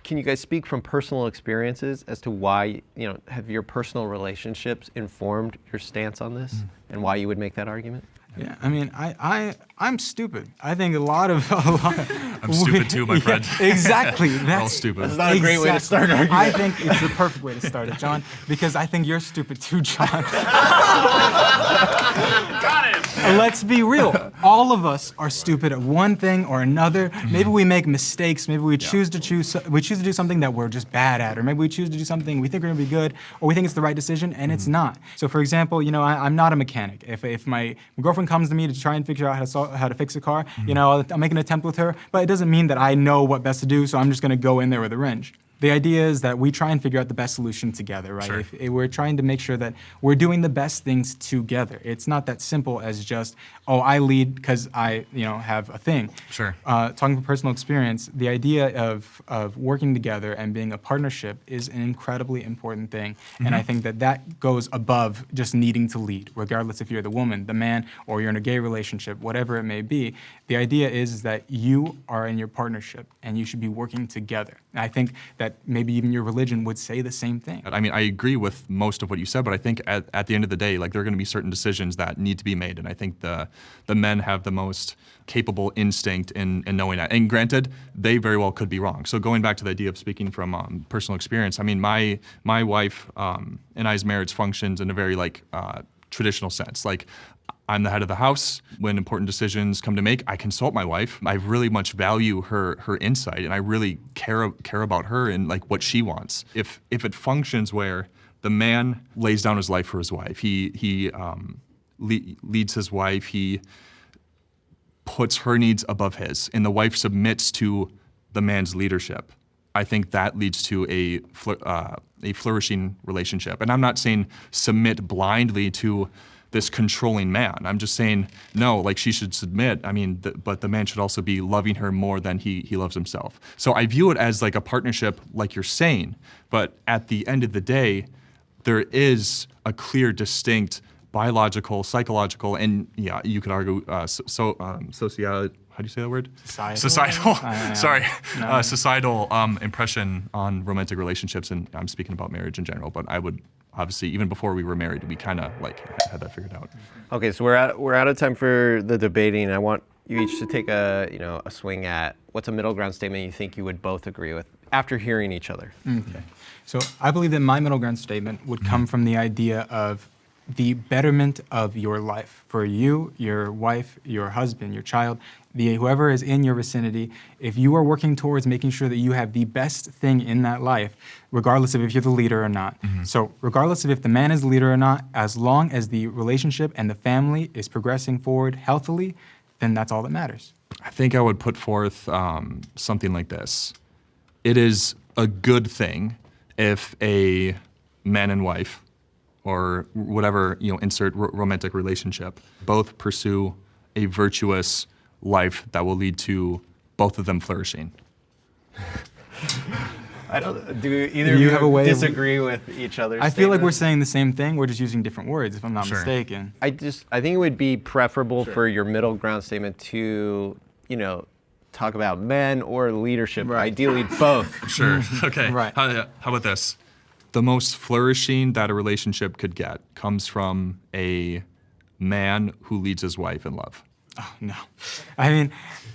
can you guys speak from personal experiences as to why, have your personal relationships informed your stance on this and why you would make that argument? Yeah, I mean, I'm stupid. I think a lot I'm stupid too, my friend. Yeah, exactly. We're all stupid. That's not a great way to start an argument. I think it's the perfect way to start it, John, because I think you're stupid too, John. Got him. Let's be real. All of us are stupid at one thing or another. Maybe we make mistakes. Maybe we choose to do something that we're just bad at, or maybe we choose to do something we think we're gonna be good, or we think it's the right decision and it's not. So, for example, I'm not a mechanic. If my girlfriend comes to me to try and figure out how to fix a car, I'll make an attempt with her, but it doesn't mean that I know what best to do. So I'm just gonna go in there with a wrench. The idea is that we try and figure out the best solution together, right? Sure. We're trying to make sure that we're doing the best things together. It's not that simple as just, I lead because I, have a thing. Sure. Talking from personal experience, the idea of working together and being a partnership is an incredibly important thing. And I think that goes above just needing to lead, regardless if you're the woman, the man, or you're in a gay relationship, whatever it may be. The idea is that you are in your partnership and you should be working together. And I think that maybe even your religion would say the same thing. I mean, I agree with most of what you said, but I think at the end of the day, like there are going to be certain decisions that need to be made, and I think the men have the most capable instinct in knowing that. And granted, they very well could be wrong. So going back to the idea of speaking from personal experience, I mean, my wife and I's marriage functions in a very traditional sense. Like, I'm the head of the house. When important decisions come to make, I consult my wife. I really much value her insight, and I really care about her and like what she wants. If it functions where the man lays down his life for his wife, he leads his wife, he puts her needs above his, and the wife submits to the man's leadership, I think that leads to a flourishing relationship. And I'm not saying submit blindly to this controlling man. I'm just saying, no, like she should submit. I mean, but the man should also be loving her more than he loves himself. So I view it as like a partnership, like you're saying, but at the end of the day, there is a clear, distinct biological, psychological, and yeah, you could argue social, how do you say that word? Societal. Societal impression on romantic relationships, and I'm speaking about marriage in general, but I would obviously, even before we were married, we kind of had that figured out. Okay, so we're out of time for the debating. I want you each to take a swing at what's a middle ground statement you think you would both agree with after hearing each other. Okay. So I believe that my middle ground statement would come from the idea of the betterment of your life for you, your wife, your husband, your child, whoever is in your vicinity. If you are working towards making sure that you have the best thing in that life, regardless of if you're the leader or not. So regardless of if the man is the leader or not, as long as the relationship and the family is progressing forward healthily, then that's all that matters. I think I would put forth something like this. It is a good thing if a man and wife, or whatever, insert romantic relationship, both pursue a virtuous life that will lead to both of them flourishing. Do either of you have a way disagree with each other's I feel like we're saying the same thing, we're just using different words, if I'm not Sure. mistaken. I think it would be preferable for your middle ground statement to, talk about men or leadership, ideally both. Sure, okay. Right. How about this? The most flourishing that a relationship could get comes from a man who leads his wife in love. Oh, no. I mean,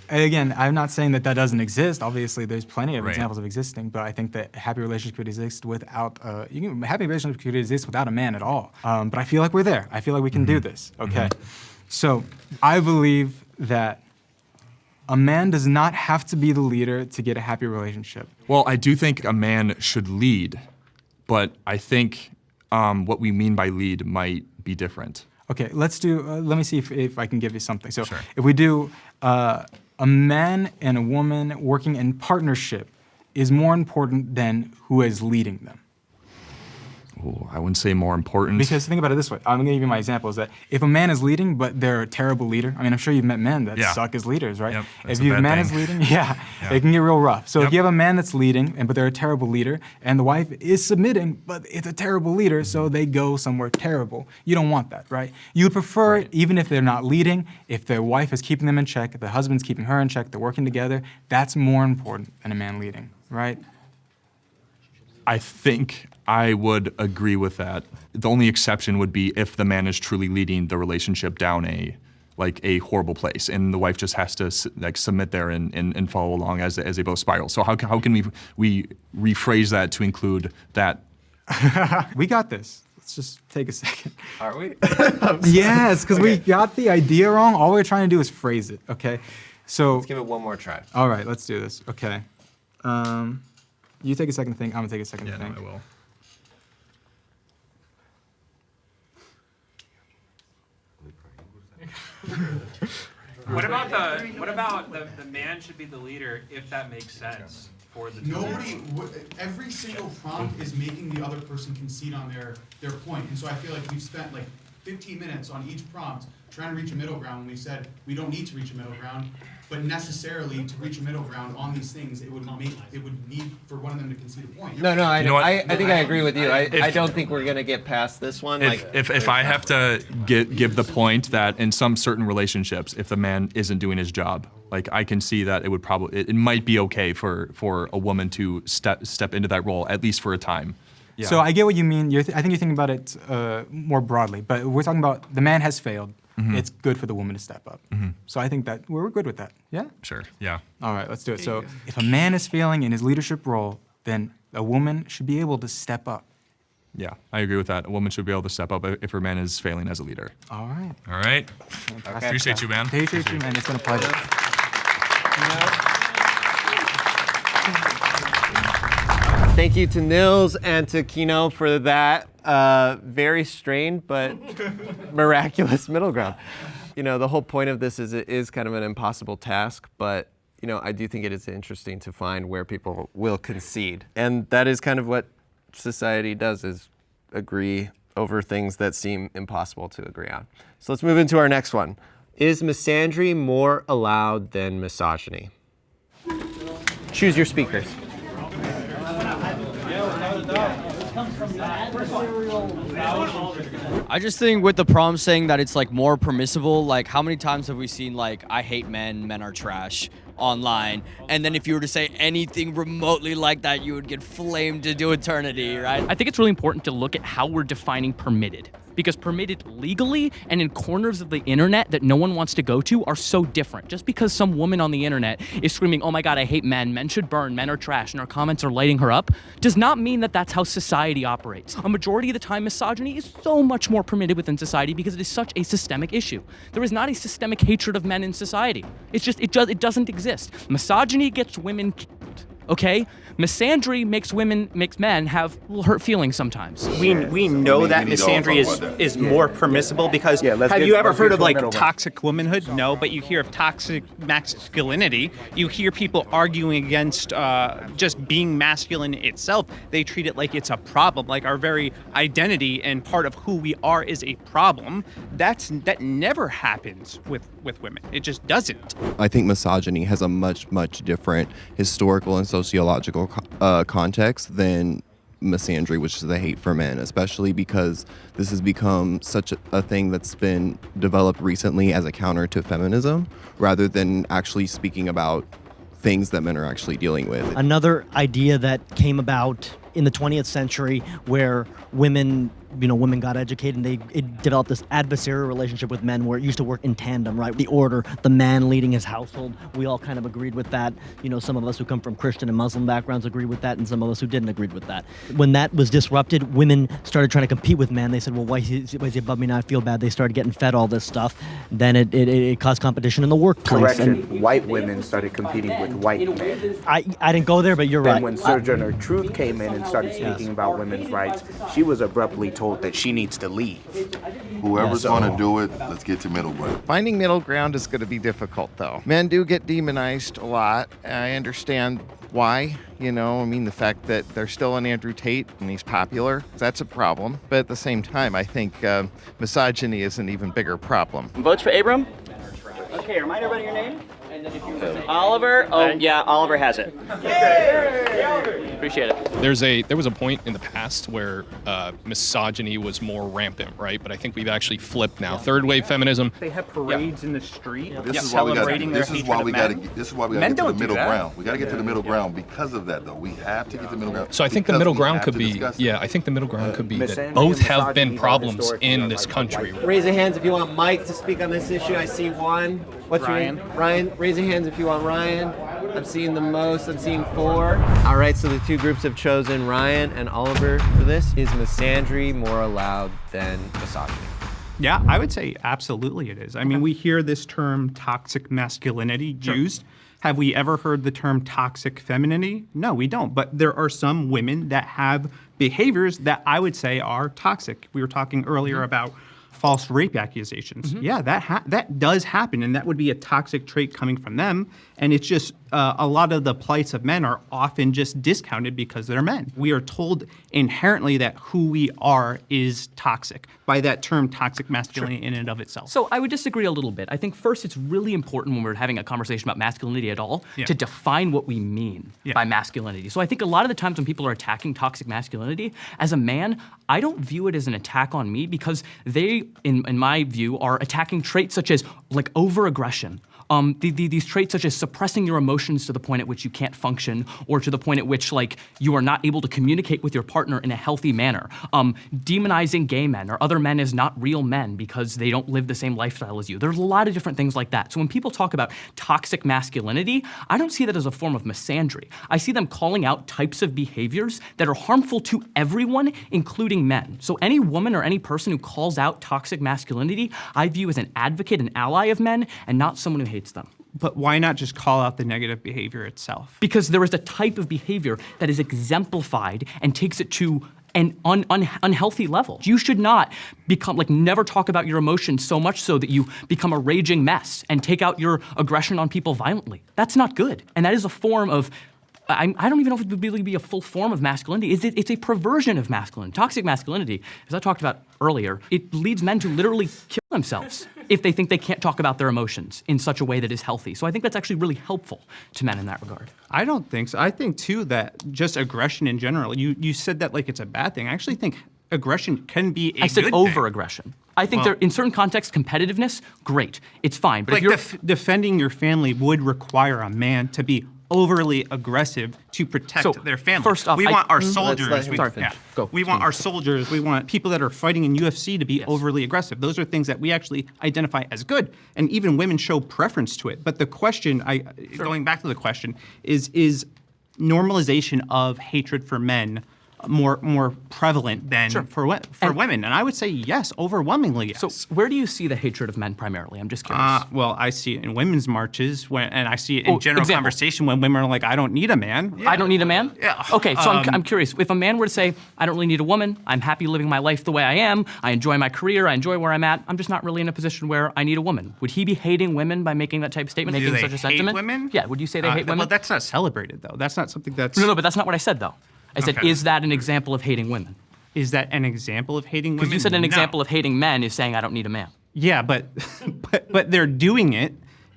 again, I'm not saying that doesn't exist. Obviously, there's plenty of examples of existing, but I think that a happy relationship could exist without happy relationship could exist without a man at all. But I feel like we're there. I feel like we can do this. Okay. So I believe that a man does not have to be the leader to get a happy relationship. Well, I do think a man should lead, but I think what we mean by lead might be different. Okay, let's do, let me see if I can give you something. So if we do a man and a woman working in partnership is more important than who is leading them? Ooh, I wouldn't say more important. Because think about it this way. I'm going to give you my example is that if a man is leading, but they're a terrible leader, I mean, I'm sure you've met men that suck as leaders, right? Yep, if a man is leading, it can get real rough. So if you have a man that's leading, but they're a terrible leader, and the wife is submitting, but it's a terrible leader, so they go somewhere terrible. You don't want that, right? You would prefer, even if they're not leading, if their wife is keeping them in check, if the husband's keeping her in check, they're working together, that's more important than a man leading, right? I think I would agree with that. The only exception would be if the man is truly leading the relationship down a horrible place, and the wife just has to submit there and follow along as they both spiral. So how can we rephrase that to include that? We got this. Let's just take a second. Are we? Yes, because we got the idea wrong. All we're trying to do is phrase it. Okay, so let's give it one more try. All right, let's do this. Okay. You take a second to think. I'm gonna take a second to think. No, I will. What about the man should be the leader if that makes sense for the every single prompt is making the other person concede on their point. And so I feel like we've spent like 15 minutes on each prompt trying to reach a middle ground when we said we don't need to reach a middle ground, but necessarily to reach a middle ground on these things, it would need for one of them to concede a point. I think I agree with you. I don't think we're gonna get past this one. If I have to give the point that in some certain relationships, if the man isn't doing his job, I can see that it might be okay for a woman to step into that role, at least for a time. Yeah. So I get what you mean. I think you're thinking about it more broadly, but we're talking about the man has failed. Mm-hmm. It's good for the woman to step up. Mm-hmm. So I think that we're good with that. Yeah? Sure, yeah. All right, let's do it. So if a man is failing in his leadership role, then a woman should be able to step up. Yeah, I agree with that. A woman should be able to step up if her man is failing as a leader. All right. All right. Okay. Appreciate you, man. Appreciate you, man. It's been a pleasure. Thank you to Nils and to Kino for that very strained but miraculous middle ground. The whole point of this is it is kind of an impossible task, but I do think it is interesting to find where people will concede. And that is kind of what society does, is agree over things that seem impossible to agree on. So let's move into our next one. Is misandry more allowed than misogyny? Choose your speakers. I just think with the prom saying that it's more permissible, how many times have we seen I hate men are trash online, and then if you were to say anything remotely like that, you would get flamed into eternity, right? I think it's really important to look at how we're defining permitted. Because permitted legally and in corners of the internet that no one wants to go to are so different. Just because some woman on the internet is screaming, oh my God, I hate men should burn, men are trash, and our comments are lighting her up, does not mean that that's how society operates. A majority of the time, misogyny is so much more permitted within society because it is such a systemic issue. There is not a systemic hatred of men in society. It's just, it doesn't exist. Misogyny gets women killed, okay? Misandry makes men have little hurt feelings sometimes. We know that misandry is more permissible because have you ever heard of toxic womanhood? No, but you hear of toxic masculinity. You hear people arguing against just being masculine itself. They treat it like it's a problem, like our very identity and part of who we are is a problem. That never happens with women. It just doesn't. I think misogyny has a much different historical and sociological context than misandry, which is the hate for men, especially because this has become such a thing that's been developed recently as a counter to feminism rather than actually speaking about things that men are actually dealing with. Another idea that came about in the 20th century where women got educated and it developed this adversarial relationship with men where it used to work in tandem, right? The order, the man leading his household, we all kind of agreed with that. Some of us who come from Christian and Muslim backgrounds agreed with that, and some of us who didn't agree with that. When that was disrupted, women started trying to compete with men. They said, well, why is he above me now? I feel bad. They started getting fed all this stuff. Then it caused competition in the workplace. Correction, white women started competing with white men. I didn't go there, but you're right. And when Sojourner Truth came in and started speaking about women's rights, she was abruptly told that she needs to leave. Whoever's going to do it, let's get to middle ground. Finding middle ground is going to be difficult, though. Men do get demonized a lot. I understand why, the fact that there's still an Andrew Tate and he's popular, that's a problem. But at the same time, I think misogyny is an even bigger problem. Votes for Abram? Okay, remind everybody your name. Oliver? Oh, yeah, Oliver has it. Appreciate it. There was a point in the past where misogyny was more rampant, right? But I think we've actually flipped now. Third wave feminism. They have parades in the street This is why we got to get to the middle that. ground. We got to get to the middle ground because of that, though. We have to get to the middle ground. So I think the middle ground could be, I think the middle ground could be that both have been problems in this country. Raise your hands if you want Mike to speak on this issue. I see one. What's your name? Ryan. Raise your hands if you want Ryan. I'm seeing the most. I'm seeing 4. All right, so the two groups have chosen Ryan and Oliver for this. Is misandry more allowed than misogyny? Yeah, I would say absolutely it is. I mean, we hear this term toxic masculinity used. Have we ever heard the term toxic femininity? No, we don't. But there are some women that have behaviors that I would say are toxic. We were talking earlier about false rape accusations. Yeah, that does happen, and that would be a toxic trait coming from them. And it's just a lot of the plights of men are often just discounted because they're men. We are told inherently that who we are is toxic by that term toxic masculinity in and of itself. So I would disagree a little bit. I think first it's really important when we're having a conversation about masculinity at all to define what we mean by masculinity. So I think a lot of the times when people are attacking toxic masculinity, as a man, I don't view it as an attack on me because they, in my view, are attacking traits such as like over-aggression. These traits such as suppressing your emotions to the point at which you can't function, or to the point at which you are not able to communicate with your partner in a healthy manner. Demonizing gay men or other men as not real men because they don't live the same lifestyle as you. There's a lot of different things like that. So when people talk about toxic masculinity, I don't see that as a form of misandry. I see them calling out types of behaviors that are harmful to everyone, including men. So any woman or any person who calls out toxic masculinity, I view as an advocate, an ally of men, and not someone who hates them. But why not just call out the negative behavior itself? Because there is a type of behavior that is exemplified and takes it to an unhealthy level. You should not become, never talk about your emotions so much so that you become a raging mess and take out your aggression on people violently. That's not good. And that is a form of, I don't even know if it would really be a full form of masculinity. It's a perversion of masculinity. Toxic masculinity, as I talked about earlier, it leads men to literally kill themselves if they think they can't talk about their emotions in such a way that is healthy. So I think that's actually really helpful to men in that regard. I don't think so. I think, too, that just aggression in general, you said that like it's a bad thing. I actually think aggression can be a good thing. I said over-aggression. I think there, in certain contexts, competitiveness, great. It's fine. But if you're defending your family would require a man to be overly aggressive to protect their family. First off, we want our soldiers. We want our soldiers. We want people that are fighting in UFC to be overly aggressive. Those are things that we actually identify as good, and even women show preference to it. But the question, going back to the question, is normalization of hatred for men more prevalent than for women? And I would say yes, overwhelmingly yes. So where do you see the hatred of men primarily? I'm just curious. Well, I see it in women's marches, and I see it in general conversation when women are like, I don't need a man. I don't need a man? Yeah. Okay, so I'm curious. If a man were to say, I don't really need a woman, I'm happy living my life the way I am, I enjoy my career, I enjoy where I'm at, I'm just not really in a position where I need a woman. Would he be hating women by making that type of statement, making such a sentiment? Women? Yeah, would you say they hate women? Well, that's not celebrated, though. That's not something that's... No, but that's not what I said, though. I said, is that an example of hating women? Is that an example of hating women? Because you said an example of hating men is saying I don't need a man. Yeah, but they're doing it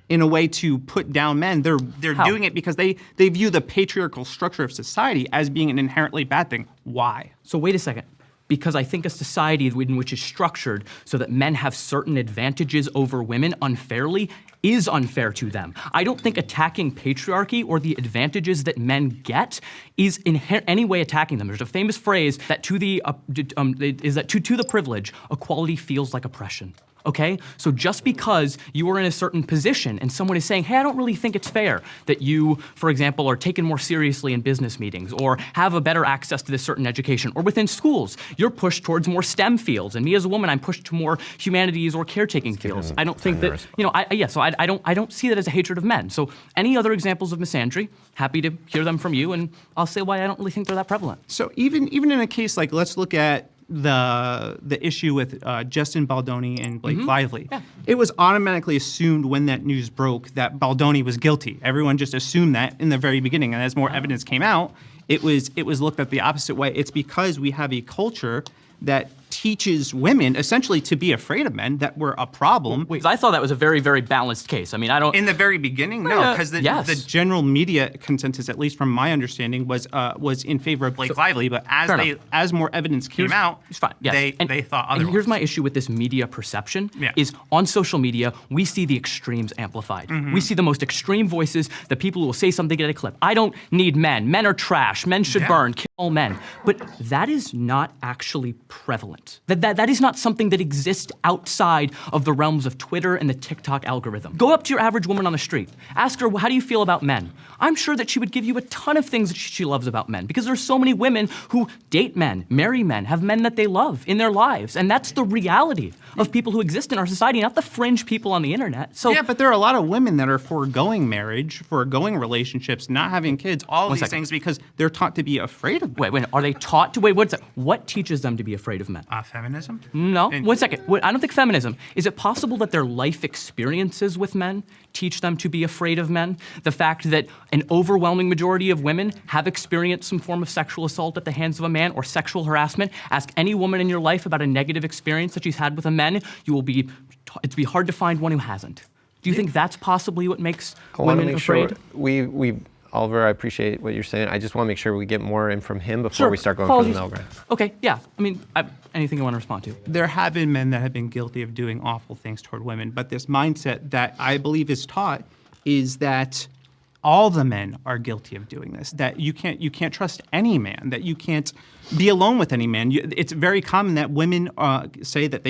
in a way to put down men. They're doing it because they view the patriarchal structure of society as being an inherently bad thing. Why? So wait a second. Because I think a society in which is structured so that men have certain advantages over women unfairly is unfair to them. I don't think attacking patriarchy or the advantages that men get is in any way attacking them. There's a famous phrase that to the privilege, equality feels like oppression. Okay? So just because you are in a certain position and someone is saying, hey, I don't really think it's fair that you, for example, are taken more seriously in business meetings or have a better access to this certain education, or within schools, you're pushed towards more STEM fields, and me as a woman, I'm pushed to more humanities or caretaking fields. I don't think that, I don't see that as a hatred of men. So any other examples of misandry, happy to hear them from you, and I'll say why I don't really think they're that prevalent. So even in a case like, let's look at the issue with Justin Baldoni and Blake Lively. Yeah. It was automatically assumed when that news broke that Baldoni was guilty. Everyone just assumed that in the very beginning, and as more evidence came out, it was looked at the opposite way. It's because we have a culture that teaches women essentially to be afraid of men, that we're a problem. Wait, I thought that was a very, very balanced case. I mean, I don't... In the very beginning, no, because the general media consensus, at least from my understanding, was in favor of Blake Lively, but as more evidence came out, they thought otherwise. And here's my issue with this media perception, is on social media, we see the extremes amplified. We see the most extreme voices, the people who will say something, get a clip. I don't need men. Men are trash. Men should burn. Kill all men. But that is not actually prevalent. That is not something that exists outside of the realms of Twitter and the TikTok algorithm. Go up to your average woman on the street. Ask her, how do you feel about men? I'm sure that she would give you a ton of things that she loves about men, because there's so many women who date men, marry men, have men that they love in their lives. And that's the reality of people who exist in our society, not the fringe people on the internet. So yeah, but there are a lot of women that are foregoing marriage, foregoing relationships, not having kids, all of these things because they're taught to be afraid of men. Wait, are they taught to, what teaches them to be afraid of men? Feminism? No, 1 second. I don't think feminism. Is it possible that their life experiences with men teach them to be afraid of men? The fact that an overwhelming majority of women have experienced some form of sexual assault at the hands of a man or sexual harassment. Ask any woman in your life about a negative experience that she's had with a man. It'd be hard to find one who hasn't. Do you think that's possibly what makes women afraid? Sure Oliver, I appreciate what you're saying. I just want to make sure we get more in from him before we start going for the middle ground. Okay, yeah. I mean, anything you want to respond to? There have been men that have been guilty of doing awful things toward women, but this mindset that I believe is taught is that all the men are guilty of doing this, that you can't trust any man, that you can't be alone with any man. It's very common that women say that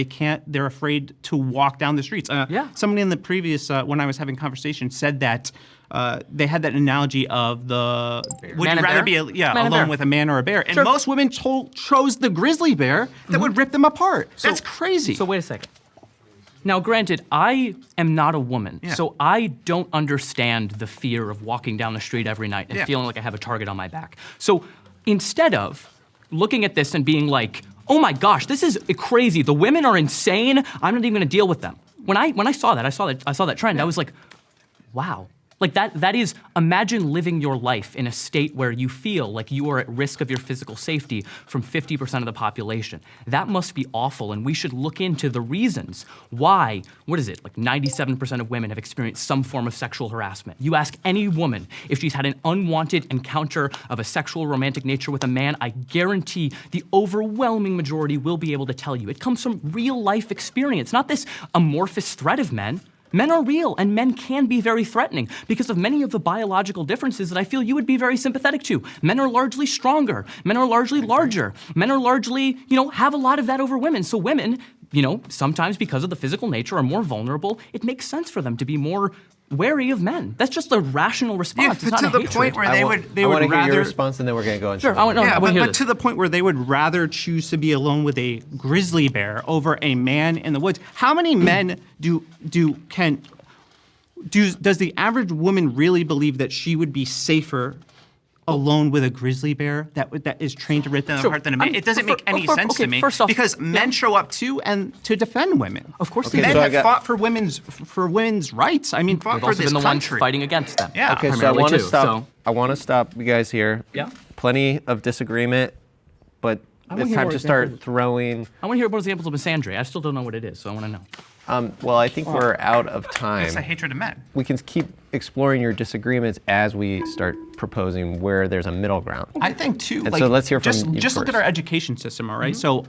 they're afraid to walk down the streets. Somebody in the previous, when I was having conversation, said that they had that analogy of would you rather be alone with a man or a bear? And most women chose the grizzly bear that would rip them apart. That's crazy. So wait a second. Now, granted, I am not a woman, so I don't understand the fear of walking down the street every night and feeling like I have a target on my back. So instead of looking at this and being like, oh my gosh, this is crazy, the women are insane, I'm not even gonna deal with them. When I saw that trend, I was like, wow. Like that is, imagine living your life in a state where you feel like you are at risk of your physical safety from 50% of the population. That must be awful, and we should look into the reasons why, like 97% of women have experienced some form of sexual harassment. You ask any woman if she's had an unwanted encounter of a sexual romantic nature with a man, I guarantee the overwhelming majority will be able to tell you. It comes from real life experience, not this amorphous threat of men. Men are real, and men can be very threatening because of many of the biological differences that I feel you would be very sympathetic to. Men are largely stronger. Men are largely larger. Men are largely, have a lot of that over women. So women, sometimes because of the physical nature are more vulnerable. It makes sense for them to be more wary of men. That's just a rational response. It's not to a the hatred. point where I would want to hear rather your response, and then we're going to go into Sure, but to the point where they would rather choose to be alone with a grizzly bear over a man in the woods. How many men does the average woman really believe that she would be safer alone with a grizzly bear that is trained to rip them apart than a man? It doesn't make any sense to me because men show up too and to defend women. Of course, men have fought for women's rights. I mean, fought for this been the country. ones fighting against them. Yeah. Okay, so I want to stop. I want to stop you guys here. Yeah. Plenty of disagreement, but it's time to start throwing. I want to hear more examples of misandry. I still don't know what it is, so I want to know. Well, I think we're out of time. It's a hatred of men. We can keep exploring your disagreements as we start proposing where there's a middle ground. I think too. And so let's hear from you just look at our education system, all right? So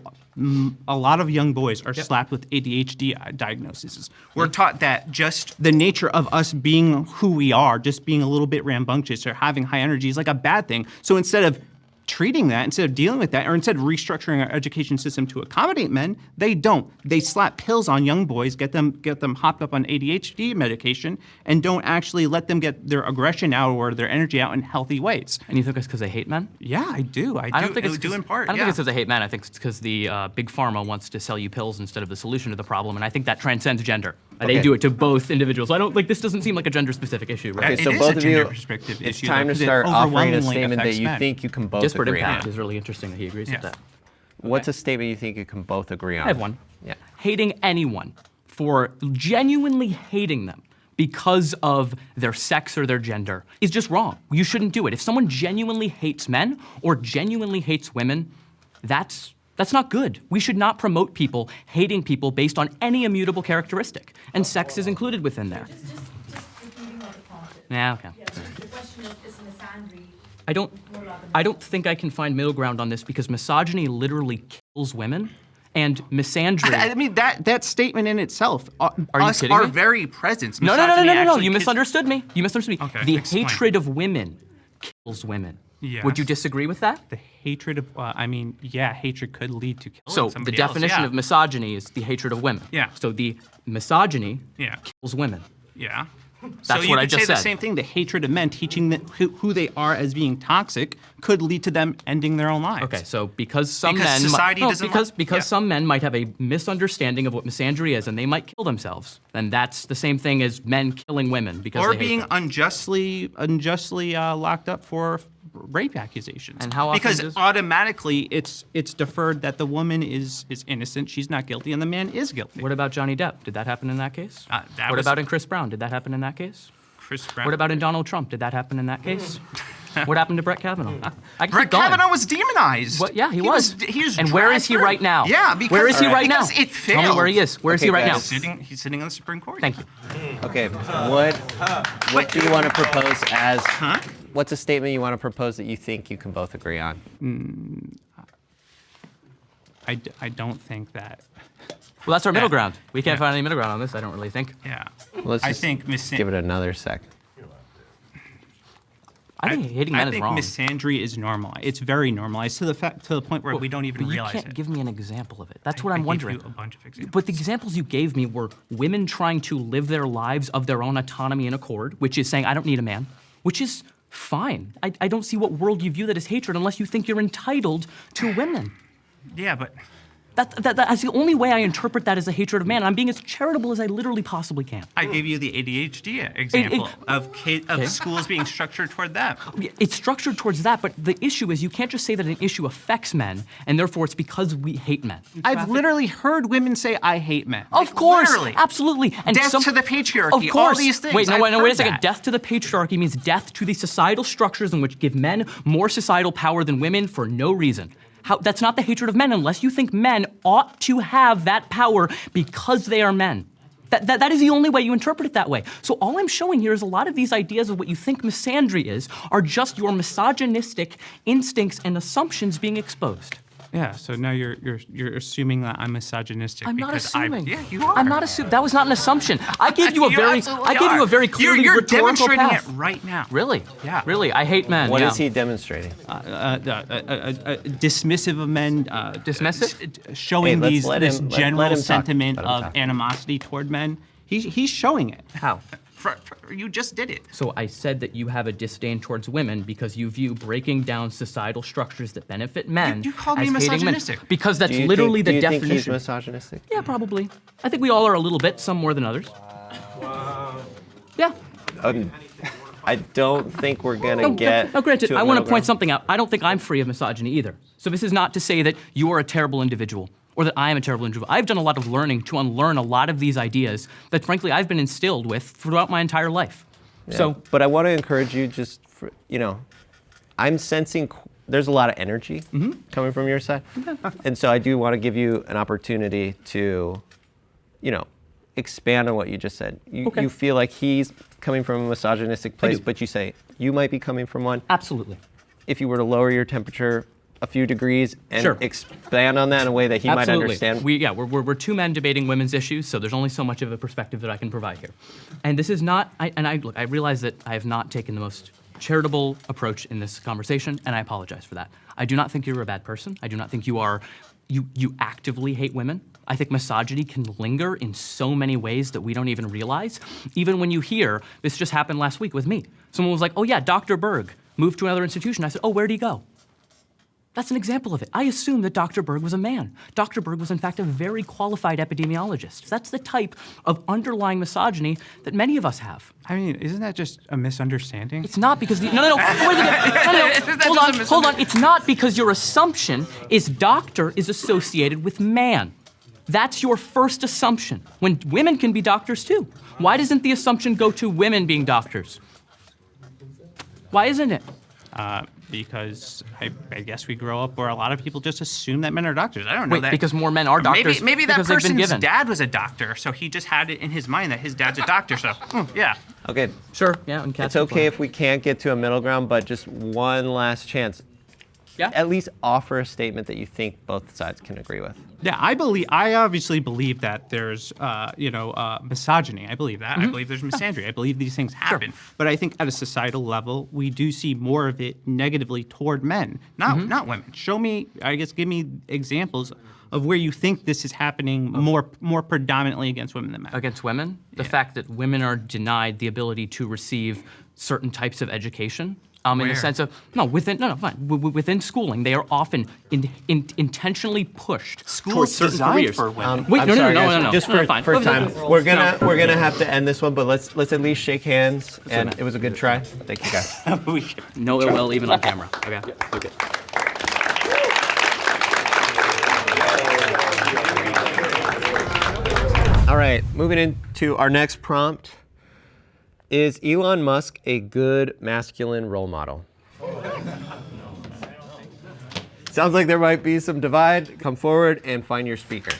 a lot of young boys are slapped with ADHD diagnoses. We're taught that just the nature of us being who we are, just being a little bit rambunctious or having high energy is like a bad thing. So instead of treating that, instead of dealing with that, or instead of restructuring our education system to accommodate men, they don't. They slap pills on young boys, get them hopped up on ADHD medication, and don't actually let them get their aggression out or their energy out in healthy ways. And you think it's because they hate men? Yeah, I do. I don't think it's in part. I don't think it's because they hate men. I think it's because the big pharma wants to sell you pills instead of the solution to the problem, and I think that transcends gender. They do it to both individuals. This doesn't seem like a gender-specific issue, right? Okay, so both of you, it's time to start offering a statement that you think you can both Disparate agree on. impact is really interesting that he agrees with that. What's a statement you think you can both agree on? I have one. Yeah. Hating anyone for genuinely hating them because of their sex or their gender is just wrong. You shouldn't do it. If someone genuinely hates men or genuinely hates women, that's not good. We should not promote people hating people based on any immutable characteristic, and sex is included within there. Just repeating what the prompt is. Yeah, okay. Yeah, the question is misandry I don't think I can find middle ground on this because misogyny literally kills women, and misandry. I mean that statement in itself. Are you kidding me? Very presence. No. Misogyny You misunderstood me. You misunderstood me. Okay, The explain. hatred of women kills women. Yes. Would you disagree with that? The hatred of, hatred could lead to killing So the somebody else, definition yeah. of misogyny is the hatred of women. Yeah. So the misogyny Yeah. kills women. Yeah. That's so what you I could just say said. the same thing. The hatred of men, teaching them who they are as being toxic, could lead to them ending their own lives. Okay, so because some Because men society doesn't because some men might have a misunderstanding of what misandry is and they might kill themselves, then that's the same thing as men killing women because or they hate being them. unjustly locked up for rape accusations. And how often because does- automatically it's deferred that the woman is innocent, she's not guilty, and the man is guilty. What about Johnny Depp? Did that happen in that case? That What was- about in Chris Brown? Did that happen in that case? Chris Brown. What about in Donald Trump? Did that happen in that case? What happened to Brett Kavanaugh? I can Brett keep going. Kavanaugh was demonized. What? Yeah, he was. He was And where is he dragged right now? through. Yeah, because where is he right now? because it failed. Tell me where he is. Where is he right now? He's sitting on the Supreme Court. Thank you. Okay, what do you want to propose as, what's a statement you want to propose that you think you can both agree on? I don't think that. Well, that's our middle ground. We can't find any middle ground on this, I don't really think. Yeah. Let's I just think give it another sec. I think hating men is wrong. I think misandry is normal. It's very normalized to the point where we don't even But you realize can't it. give me an example of it. That's what I I'm gave wondering. you a bunch of examples. But the examples you gave me were women trying to live their lives of their own autonomy and accord, which is saying, I don't need a man, which is fine. I don't see what world you view that as hatred unless you think you're entitled to women. Yeah, but That's the only way I interpret that as a hatred of man. I'm being as charitable as I literally possibly can. I gave you the ADHD example of schools being structured toward that. It's structured towards that, but the issue is you can't just say that an issue affects men, and therefore it's because we hate men. I've literally heard women say, I hate men. Of course, literally. absolutely. And Death to the patriarchy, Of course. all these things. Wait, I've wait a heard second. that. Death to the patriarchy means death to the societal structures in which give men more societal power than women for no reason. That's not the hatred of men unless you think men ought to have that power because they are men. That is the only way you interpret it that way. So all I'm showing here is a lot of these ideas of what you think misandry is are just your misogynistic instincts and assumptions being exposed. Yeah, so now you're assuming that I'm misogynistic. I'm not because assuming. Yeah, you are. I'm not assuming. That was not an assumption. I gave you a very clearly You're rhetorical demonstrating path. it right now. Really? Yeah. Really, I hate men. What yeah. is he demonstrating? Dismissive of men. Dismissive? Showing Hey, let's let this him- let general him talk. sentiment Let him of talk. animosity toward men. He's showing it. How? You just did it. So I said that you have a disdain towards women because you view breaking down societal structures that benefit men You called as me hating men. misogynistic. Because that's Do you literally think, the do you definition. think he's misogynistic? Yeah, probably. I think we all are a little bit, some more than others. Yeah. I don't think we're gonna get. No, granted, to a I want to middle point ground. something out. I don't think I'm free of misogyny either. So this is not to say that you are a terrible individual or that I am a terrible individual. I've done a lot of learning to unlearn a lot of these ideas that, frankly, I've been instilled with throughout my entire life. Yeah, So, but I want to encourage you. Just for, I'm sensing there's a lot of energy coming from your side, and so I do want to give you an opportunity to, expand on what you just said. You feel like he's coming from a misogynistic place, but you say you might be coming from one. Absolutely. If you were to lower your temperature a few degrees and Sure. expand on that in a way that he might Absolutely. understand. We're two men debating women's issues, so there's only so much of a perspective that I can provide here. And this is not, I realize that I have not taken the most charitable approach in this conversation, and I apologize for that. I do not think you're a bad person. I do not think you actively hate women. I think misogyny can linger in so many ways that we don't even realize. Even when you hear, this just happened last week with me. Someone was like, oh yeah, Dr. Berg moved to another institution. I said, oh, where'd he go? That's an example of it. I assumed that Dr. Berg was a man. Dr. Berg was, in fact, a very qualified epidemiologist. That's the type of underlying misogyny that many of us have. I mean, isn't that just a misunderstanding? It's not because no. Hold on. It's not because your assumption is doctor is associated with man. That's your first assumption. When women can be doctors too. Why doesn't the assumption go to women being doctors? Why isn't it? Because I guess we grow up where a lot of people just assume that men are doctors. I don't know Wait, that. because more men are doctors. Maybe that because they've been person's given. dad was a doctor, so he just had it in his mind that his dad's a doctor. So yeah. Okay. Sure. Yeah. And It's okay if we can't get to a middle ground, but just one last chance. Yeah. At least offer a statement that you think both sides can agree with. Yeah, I obviously believe that there's, misogyny. I believe that. I believe there's misandry. I believe these things happen. But I think at a societal level, we do see more of it negatively toward men, not women. Show me, give me examples of where you think this is happening more predominantly against women than men. Against women? The fact that women are denied the ability to receive certain types of education. In the sense of, within schooling, they are often intentionally pushed towards certain careers. For women. Wait, no. Just for time, we're gonna have to end this one, but let's at least shake hands. And it was a good try. Thank you guys. No ill will, even on camera. Okay. Okay. All right, moving into our next prompt. Is Elon Musk a good masculine role model? Sounds like there might be some divide. Come forward and find your speaker.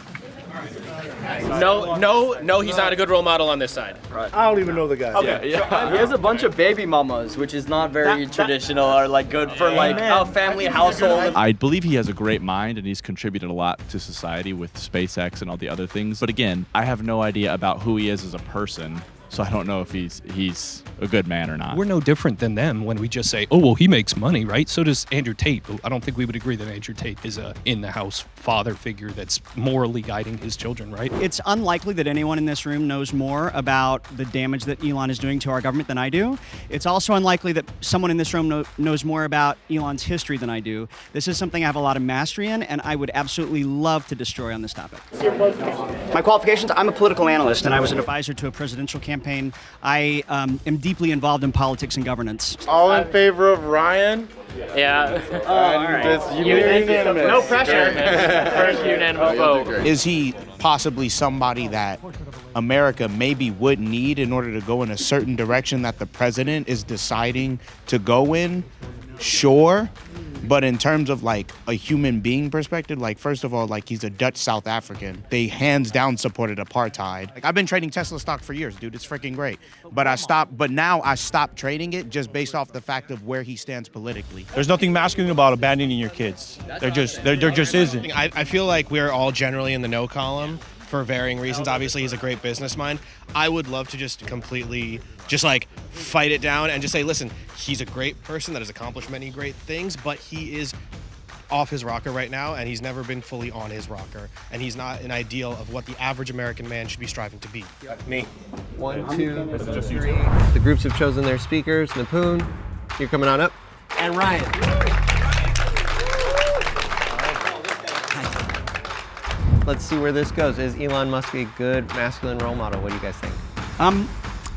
No, he's not a good role model on this side. I don't even know the guy. Okay. Yeah. He has a bunch of baby mamas, which is not very traditional or like good for like a family household. I believe he has a great mind and he's contributed a lot to society with SpaceX and all the other things. But again, I have no idea about who he is as a person. So I don't know if he's a good man or not. We're no different than them when we just say, oh, well, he makes money, right? So does Andrew Tate. I don't think we would agree that Andrew Tate is a in-the-house father figure that's morally guiding his children, right? It's unlikely that anyone in this room knows more about the damage that Elon is doing to our government than I do. It's also unlikely that someone in this room knows more about Elon's history than I do. This is something I have a lot of mastery in, and I would absolutely love to destroy on this topic. My qualifications, I'm a political analyst, and I was an advisor to a presidential campaign. I am deeply involved in politics and governance. All in favor of Ryan? Yeah. All right. Unanimous. No pressure. First unanimous vote. Is he possibly somebody that America maybe would need in order to go in a certain direction that the president is deciding to go in? Sure. But in terms of like a human being perspective, like first of all, like he's a Dutch South African. They hands down supported apartheid. Like I've been trading Tesla stock for years, dude. It's freaking great. But now I stopped trading it just based off the fact of where he stands politically. There's nothing masculine about abandoning your kids. There just isn't. I feel like we're all generally in the no column for varying reasons. Obviously, he's a great business mind. I would love to just completely like fight it down and just say, listen, he's a great person that has accomplished many great things, but he is off his rocker right now, and he's never been fully on his rocker, and he's not an ideal of what the average American man should be striving to be. Me. 1, 2, 3. The groups have chosen their speakers. Napoon, you're coming on up. And Ryan. Let's see where this goes. Is Elon Musk a good masculine role model? What do you guys think?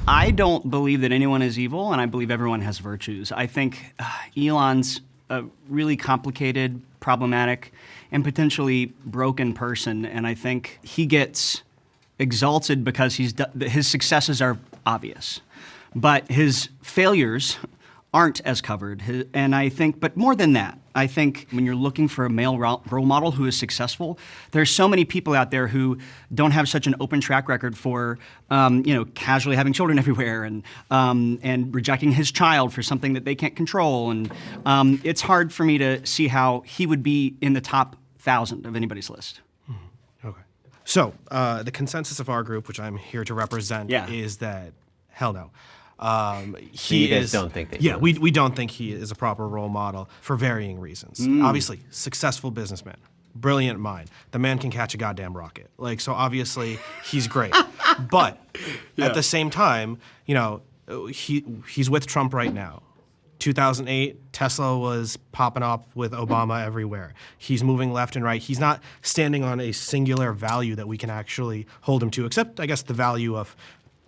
I don't believe that anyone is evil, and I believe everyone has virtues. I think Elon's a really complicated, problematic, and potentially broken person, and I think he gets exalted because his successes are obvious, but his failures aren't as covered. And I think, but more than that, I think when you're looking for a male role model who is successful, there's so many people out there who don't have such an open track record for, casually having children everywhere and rejecting his child for something that they can't control. And it's hard for me to see how he would be in the top 1,000 of anybody's list. Okay. So the consensus of our group, which I'm here to represent, is that hell no. You guys don't think that? Yeah, we don't think he is a proper role model for varying reasons. Obviously, successful businessman, brilliant mind. The man can catch a goddamn rocket. So obviously he's great. But at the same time, he's with Trump right now. 2008, Tesla was popping up with Obama everywhere. He's moving left and right. He's not standing on a singular value that we can actually hold him to, except, I guess, the value of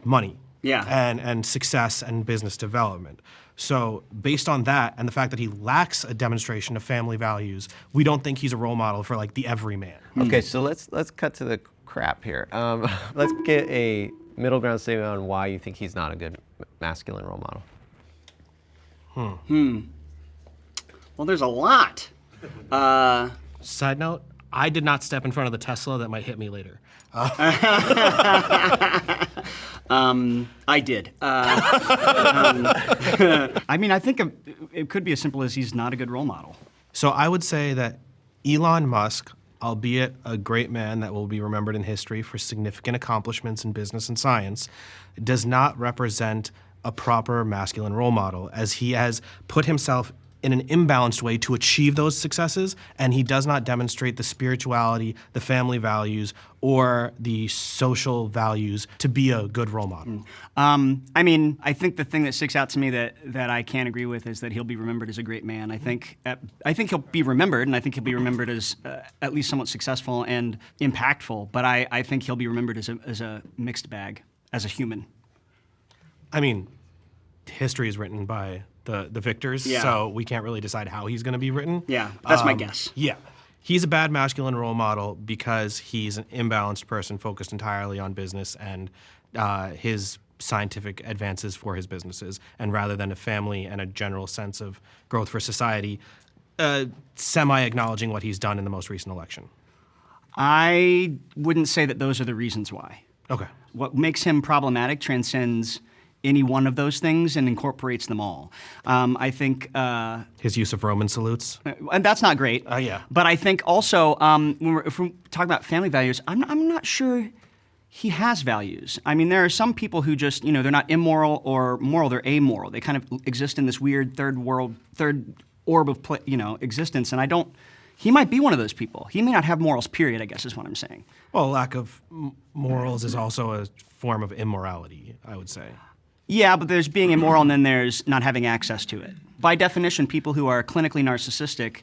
money and success and business development. So based on that and the fact that he lacks a demonstration of family values, we don't think he's a role model for like the everyman. Okay, so let's cut to the crap here. Let's get a middle ground statement on why you think he's not a good masculine role model. Well, there's a lot. Side note, I did not step in front of the Tesla that might hit me later. I did. I mean, I think it could be as simple as he's not a good role model. So I would say that Elon Musk, albeit a great man that will be remembered in history for significant accomplishments in business and science, does not represent a proper masculine role model, as he has put himself in an imbalanced way to achieve those successes, and he does not demonstrate the spirituality, the family values, or the social values to be a good role model. I mean, I think the thing that sticks out to me that I can't agree with is that he'll be remembered as a great man. I think he'll be remembered, and I think he'll be remembered as at least somewhat successful and impactful, but I think he'll be remembered as a mixed bag, as a human. I mean, history is written by the victors, so we can't really decide how he's going to be written. Yeah, that's my guess. Yeah. He's a bad masculine role model because he's an imbalanced person focused entirely on business and his scientific advances for his businesses, and rather than a family and a general sense of growth for society, semi-acknowledging what he's done in the most recent election. I wouldn't say that those are the reasons why. Okay. What makes him problematic transcends any one of those things and incorporates them all. I think his use of Roman salutes, and that's not great. Yeah. But I think also if we're talking about family values, I'm not sure he has values. I mean, there are some people who just they're not immoral or moral; they're amoral. They kind of exist in this weird third orb of existence, and I don't. He might be one of those people. He may not have morals, period, I guess is what I'm saying. Well, lack of morals is also a form of immorality, I would say. Yeah, but there's being immoral and then there's not having access to it. By definition, people who are clinically narcissistic,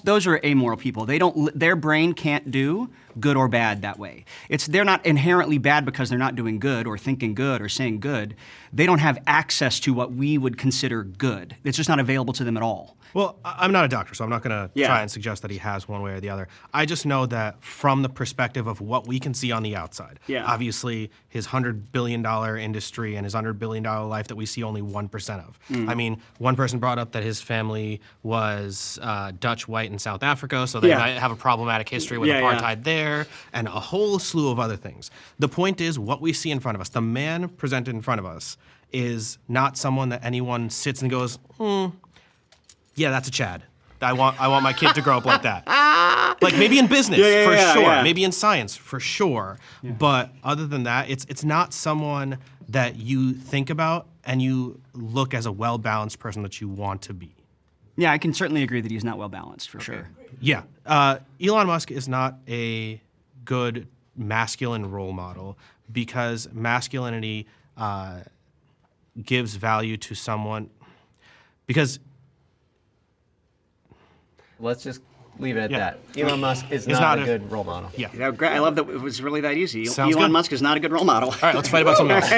those are amoral people. Their brain can't do good or bad that way. They're not inherently bad because they're not doing good or thinking good or saying good. They don't have access to what we would consider good. It's just not available to them at all. Well, I'm not a doctor, so I'm not going to try and suggest that he has one way or the other. I just know that from the perspective of what we can see on the outside, obviously his $100 billion industry and his $100 billion life that we see only 1% of. I mean, one person brought up that his family was Dutch, white, in South Africa, so they might have a problematic history with apartheid there, and a whole slew of other things. The point is, what we see in front of us, the man presented in front of us, is not someone that anyone sits and goes, yeah, that's a Chad. I want my kid to grow up like that. Like maybe in business, for sure. Maybe in science, for sure. Yeah. But other than that, it's not someone that you think about and you look as a well-balanced person that you want to be. Yeah, I can certainly agree that he's not well-balanced, for sure. Yeah. Elon Musk is not a good masculine role model because masculinity gives value to someone because... Let's just leave it at that. Elon Musk is not a good role model. Yeah, great. I love that it was really that easy. Sounds Elon good. Musk is not a good role model. All right, let's fight about something else.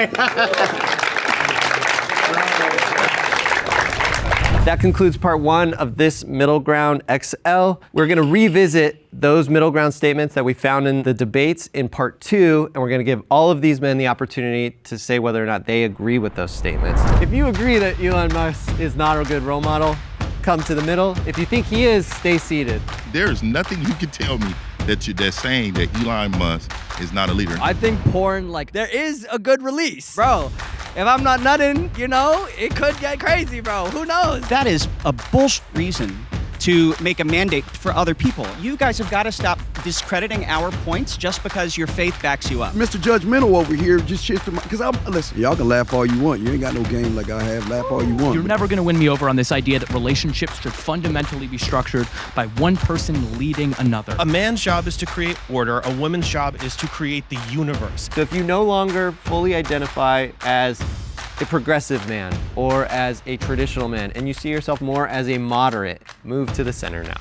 That concludes part 1 of this Middle Ground XL. We're going to revisit those middle ground statements that we found in the debates in part 2, and we're going to give all of these men the opportunity to say whether or not they agree with those statements. If you agree that Elon Musk is not a good role model, come to the middle. If you think he is, stay seated. There's nothing you can tell me that's saying that Elon Musk is not a leader. I think porn, there is a good release. Bro, if I'm not nutting, it could get crazy, bro. Who knows? That is a bullshit reason to make a mandate for other people. You guys have got to stop discrediting our points just because your faith backs you up. Mr. Judgmental over here just shit to my... Because listen, y'all can laugh all you want. You ain't got no game like I have. Laugh all you want. You're never going to win me over on this idea that relationships should fundamentally be structured by one person leading another. A man's job is to create order. A woman's job is to create the universe. So if you no longer fully identify as a progressive man or as a traditional man, and you see yourself more as a moderate, move to the center now.